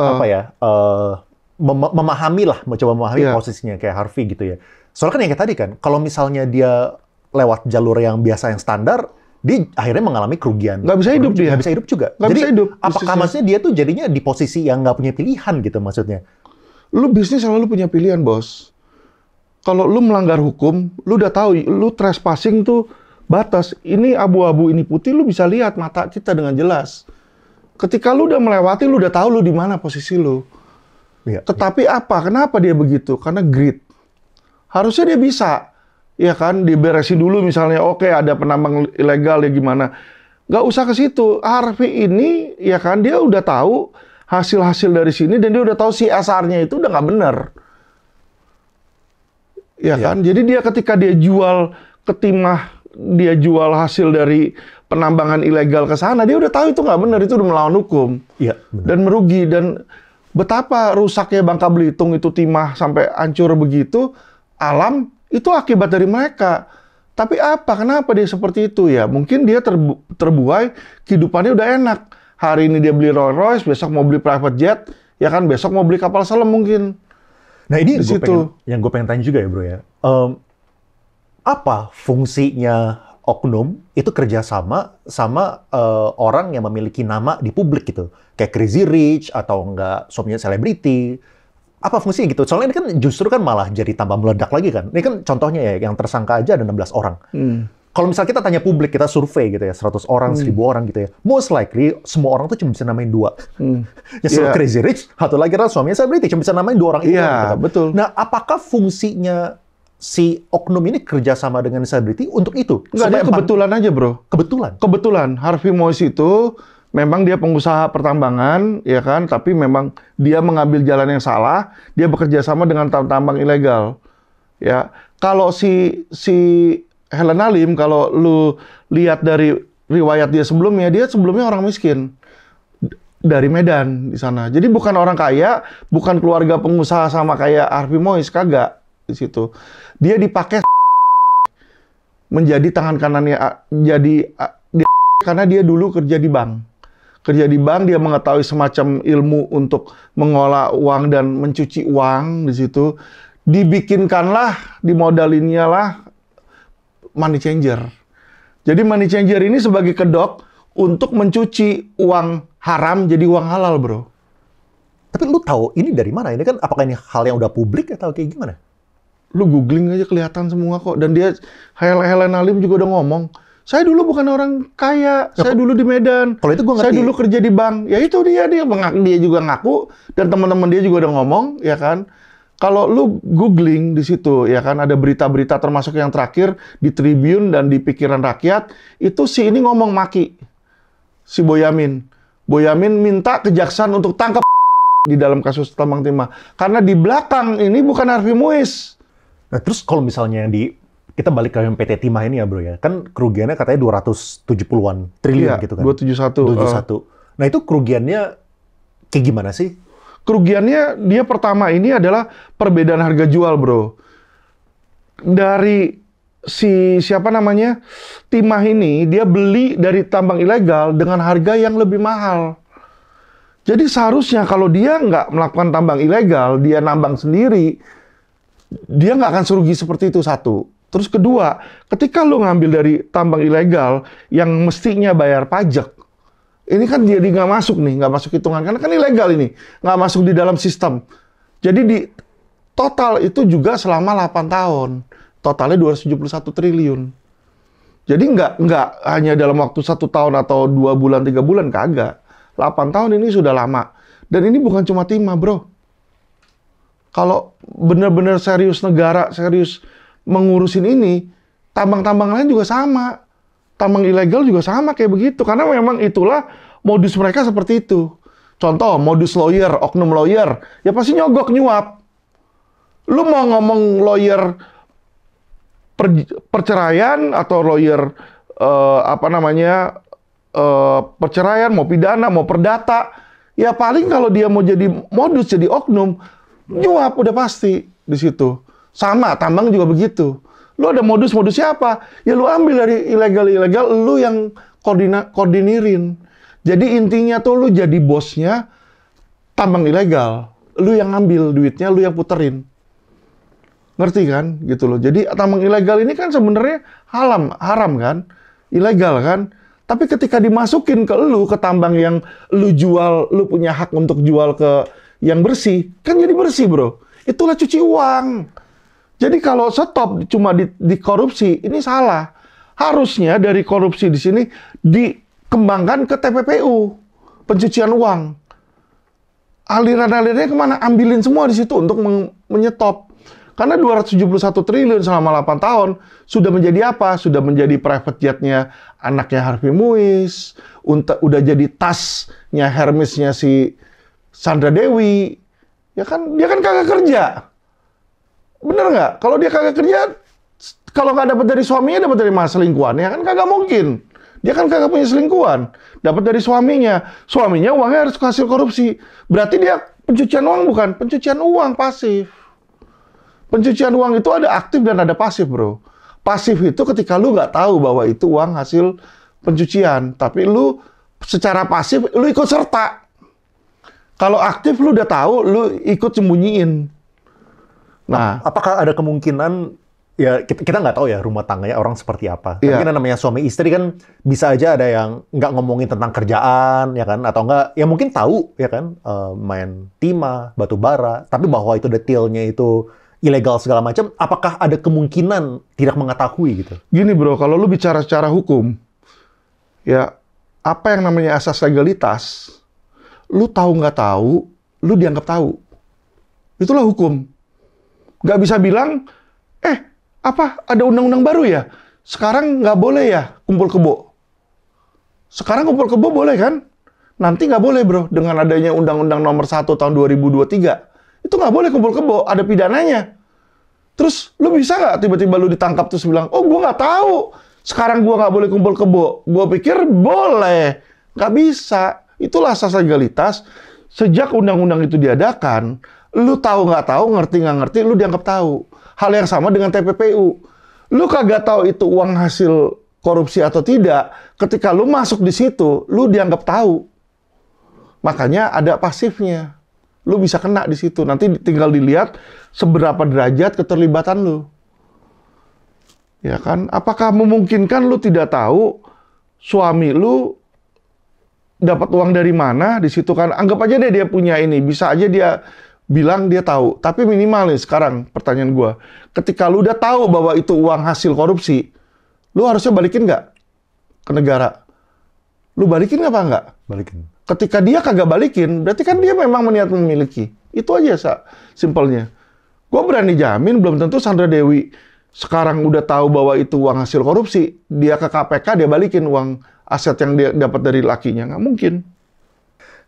B: memahami lah, mencoba memahami
A: Iya.
B: posisinya kayak Harvey gitu ya. Soalnya kan yang kayak tadi kan, kalau misalnya dia lewat jalur yang biasa yang standar, dia akhirnya mengalami kerugian.
A: Nggak bisa hidup dia.
B: Nggak bisa hidup juga.
A: Nggak
B: Jadi
A: bisa hidup,
B: apakah
A: bisnisnya.
B: maksudnya dia tuh jadinya di posisi yang nggak punya pilihan gitu maksudnya?
A: Lu bisnis selalu punya pilihan, bos. Kalau lu melanggar hukum, lu udah tahu, lu trespassing tuh batas. Ini abu-abu, ini putih, lu bisa lihat mata kita dengan jelas. Ketika lu udah melewati, lu udah tahu lu di mana posisi lu.
B: Iya.
A: Tetapi apa? Kenapa dia begitu? Karena greed. Harusnya dia bisa, ya kan? Diberesin dulu misalnya, oke ada penambang ilegal ya gimana? Nggak usah ke situ. Harvey ini, ya kan? Dia udah tahu hasil-hasil dari sini dan dia udah tahu CSR-nya itu udah nggak benar. Ya
B: Iya.
A: kan? Jadi dia ketika dia jual ke timah, dia jual hasil dari penambangan ilegal ke sana, dia udah tahu itu nggak benar, itu udah melawan hukum.
B: Iya, benar.
A: Dan merugi. Dan betapa rusaknya Bangka Belitung itu timah sampai hancur begitu, alam itu akibat dari mereka. Tapi apa? Kenapa dia seperti itu ya? Mungkin dia terbuai, kehidupannya udah enak. Hari ini dia beli Rolls Royce, besok mau beli private jet, ya kan? Besok mau beli kapal selam mungkin.
B: Nah ini
A: Di situ.
B: yang gue pengen tanya juga ya bro ya. Apa fungsinya oknum itu kerjasama sama orang yang memiliki nama di publik gitu? Kayak Crazy Rich atau enggak suaminya selebriti. Apa fungsinya gitu? Soalnya ini kan justru kan malah jadi tambah meledak lagi kan. Ini kan contohnya ya, yang tersangka aja ada 16 orang. Kalau misalnya kita tanya publik, kita survei gitu ya, 100 orang, 1000 orang gitu ya. Most likely, semua orang tuh cuma bisa namain 2. Ya
A: Iya.
B: Crazy Rich, satu lagi adalah suaminya selebriti, cuma bisa namain 2 orang itu.
A: Iya,
B: doang, gitu.
A: betul.
B: Nah, apakah fungsinya si oknum ini kerjasama dengan selebriti untuk itu?
A: Nggak, dia kebetulan aja, bro.
B: Kebetulan?
A: Kebetulan, Harvey Moise itu memang dia pengusaha pertambangan, ya kan? Tapi memang dia mengambil jalan yang salah. Dia bekerja sama dengan tambang ilegal. Ya, kalau si Helena Lim, kalau lu lihat dari riwayat dia sebelumnya orang miskin dari Medan di sana. Jadi bukan orang kaya, bukan keluarga pengusaha sama kayak Harvey Moise, kagak di situ. Dia dipakai menjadi tangan kanannya, karena dia dulu kerja di bank. Kerja di bank, dia mengetahui semacam ilmu untuk mengolah uang dan mencuci uang di situ. Dibikinkanlah, dimodalinnya lah money changer. Jadi money changer ini sebagai kedok untuk mencuci uang haram jadi uang halal, bro.
B: Tapi lu tahu ini dari mana? Ini kan apakah ini hal yang udah publik atau kayak gimana?
A: Lu googling aja kelihatan semua kok. Dan dia, Helena Lim juga udah ngomong, saya dulu bukan orang kaya, saya dulu di Medan.
B: Kalau itu gua
A: Saya
B: ngerti.
A: dulu kerja di bank. Ya itu dia juga ngaku, dan teman-teman dia juga udah ngomong, ya kan. Kalau lu googling di situ, ya kan, ada berita-berita termasuk yang terakhir di Tribun dan di Pikiran Rakyat, itu si ini ngomong maki, si Boyamin. Boyamin minta kejaksaan untuk tangkap di dalam kasus tambang timah. Karena di belakang ini bukan Harvey Moise.
B: Nah, terus kalau misalnya kita balik ke yang PT Timah ini ya bro ya, kan kerugiannya katanya 270-an triliun
A: Iya,
B: gitu kan.
A: 271.
B: Nah itu kerugiannya kayak gimana sih?
A: Kerugiannya dia pertama ini adalah perbedaan harga jual, bro. Dari siapa namanya timah ini, dia beli dari tambang ilegal dengan harga yang lebih mahal. Jadi seharusnya kalau dia nggak melakukan tambang ilegal, dia nambang sendiri, dia nggak akan serugi seperti itu, satu. Terus kedua, ketika lu ngambil dari tambang ilegal yang mestinya bayar pajak, ini kan jadi nggak masuk nih, nggak masuk hitungan. Karena kan ilegal ini, nggak masuk di dalam sistem. Jadi di total itu juga selama 8 tahun. Totalnya 271 triliun. Jadi nggak hanya dalam waktu 1 tahun atau 2 bulan, 3 bulan, kagak. 8 tahun ini sudah lama. Dan ini bukan cuma timah, bro. Kalau benar-benar serius negara, serius mengurusin ini, tambang-tambang lain juga sama. Tambang ilegal juga sama kayak begitu. Karena memang itulah modus mereka seperti itu. Contoh, modus lawyer, oknum lawyer. Ya pasti nyogok, nyuap. Lu mau ngomong lawyer perceraian atau lawyer perceraian, mau pidana, mau perdata. Ya paling kalau dia mau jadi modus, jadi oknum, nyuap udah pasti di situ. Sama, tambang juga begitu. Lu ada modus siapa? Ya lu ambil dari ilegal-ilegal, lu yang koordinirin. Jadi intinya tuh lu jadi bosnya tambang ilegal. lu yang ngambil duitnya, lu yang puterin. Ngerti kan? Gitu loh. Jadi tambang ilegal ini kan sebenarnya haram kan? Ilegal kan? Tapi ketika dimasukin ke lu, ke tambang yang lu jual, lu punya hak untuk jual ke yang bersih, kan jadi bersih, bro. Itulah cuci uang. Jadi kalau stop cuma di korupsi, ini salah. Harusnya dari korupsi di sini dikembangkan ke TPPU, pencucian uang. Aliran-alirannya kemana? Ambilin semua di situ untuk menyetop. Karena 271 triliun selama 8 tahun sudah menjadi apa? Sudah menjadi private jet-nya anaknya Harvey Muiz, udah jadi tasnya Hermesnya si Sandra Dewi. Ya kan, dia kan kagak kerja. Bener nggak? Kalau dia kagak kerja, kalau nggak dapat dari suaminya, dapat dari mas selingkuhannya, kan kagak mungkin. Dia kan kagak punya selingkuhan. Dapat dari suaminya. Suaminya uangnya harus hasil korupsi. Berarti dia pencucian uang bukan? Pencucian uang pasif. Pencucian uang itu ada aktif dan ada pasif, bro. Pasif itu ketika lu nggak tahu bahwa itu uang hasil pencucian. Tapi lu secara pasif, lu ikut serta. Kalau aktif lu udah tahu, lu ikut sembunyiin. Nah,
B: apakah ada kemungkinan, ya kita nggak tahu ya rumah tangganya orang seperti apa. Tapi kan namanya suami istri kan bisa aja ada yang nggak ngomongin tentang kerjaan, ya kan? Atau nggak, ya mungkin tahu, ya kan? Main timah, batu bara, tapi bahwa itu detailnya itu ilegal segala macam, apakah ada kemungkinan tidak mengetahui gitu?
A: Gini bro, kalau lu bicara secara hukum, ya apa yang namanya asas legalitas, lu tahu nggak tahu, lu dianggap tahu. Itulah hukum. Nggak bisa bilang, apa ada undang-undang baru ya? Sekarang nggak boleh ya kumpul kebo. Sekarang kumpul kebo boleh kan? Nanti nggak boleh bro, dengan adanya Undang-Undang Nomor 1 tahun 2023. Itu nggak boleh kumpul kebo, ada pidananya. Terus lu bisa nggak tiba-tiba lu ditangkap terus bilang, oh gue nggak tahu, sekarang gue nggak boleh kumpul kebo. Gue pikir boleh, nggak bisa. Itulah asas legalitas. Sejak undang-undang itu diadakan, lu tahu nggak tahu, ngerti nggak ngerti, lu dianggap tahu. Hal yang sama dengan TPPU. Lu kagak tahu itu uang hasil korupsi atau tidak. Ketika lu masuk di situ, lu dianggap tahu. Makanya ada pasifnya. Lu bisa kena di situ. Nanti tinggal dilihat seberapa derajat keterlibatan lu. Ya kan? Apakah memungkinkan lu tidak tahu suami lu dapat uang dari mana di situ kan? Anggap aja deh dia punya ini. Bisa aja dia bilang dia tahu, tapi minimal nih sekarang pertanyaan gue, ketika lu udah tahu bahwa itu uang hasil korupsi, lu harusnya balikin nggak ke negara? Lu balikin apa nggak?
B: Balikin.
A: Ketika dia kagak balikin, berarti kan dia memang berniat memiliki. Itu aja simpelnya. Gue berani jamin belum tentu Sandra Dewi sekarang udah tahu bahwa itu uang hasil korupsi, dia ke KPK dia balikin uang aset yang dia dapat dari lakinya, nggak mungkin.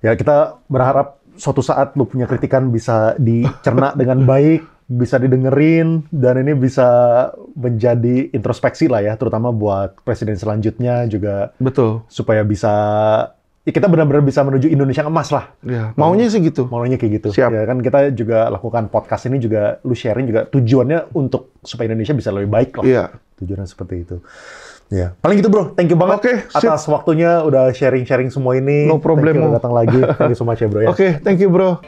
B: Ya kita berharap suatu saat lu punya kritikan bisa dicerna dengan baik, bisa didengerin, dan ini bisa menjadi introspeksi lah ya, terutama buat presiden selanjutnya juga.
A: Betul.
B: Supaya bisa, ya kita benar-benar bisa menuju Indonesia emas lah.
A: Ya, maunya sih gitu.
B: Maunya kayak gitu.
A: Siap.
B: Ya kan kita juga lakukan podcast ini juga, lu sharing juga tujuannya untuk supaya Indonesia bisa lebih baik lah.
A: Iya.
B: Tujuannya seperti itu. Ya, paling gitu bro. Thank you banget atas waktunya udah sharing-sharing semua ini.
A: No problem.
B: Thank you udah datang lagi. Thank you so much ya bro ya.
A: Oke, thank you bro.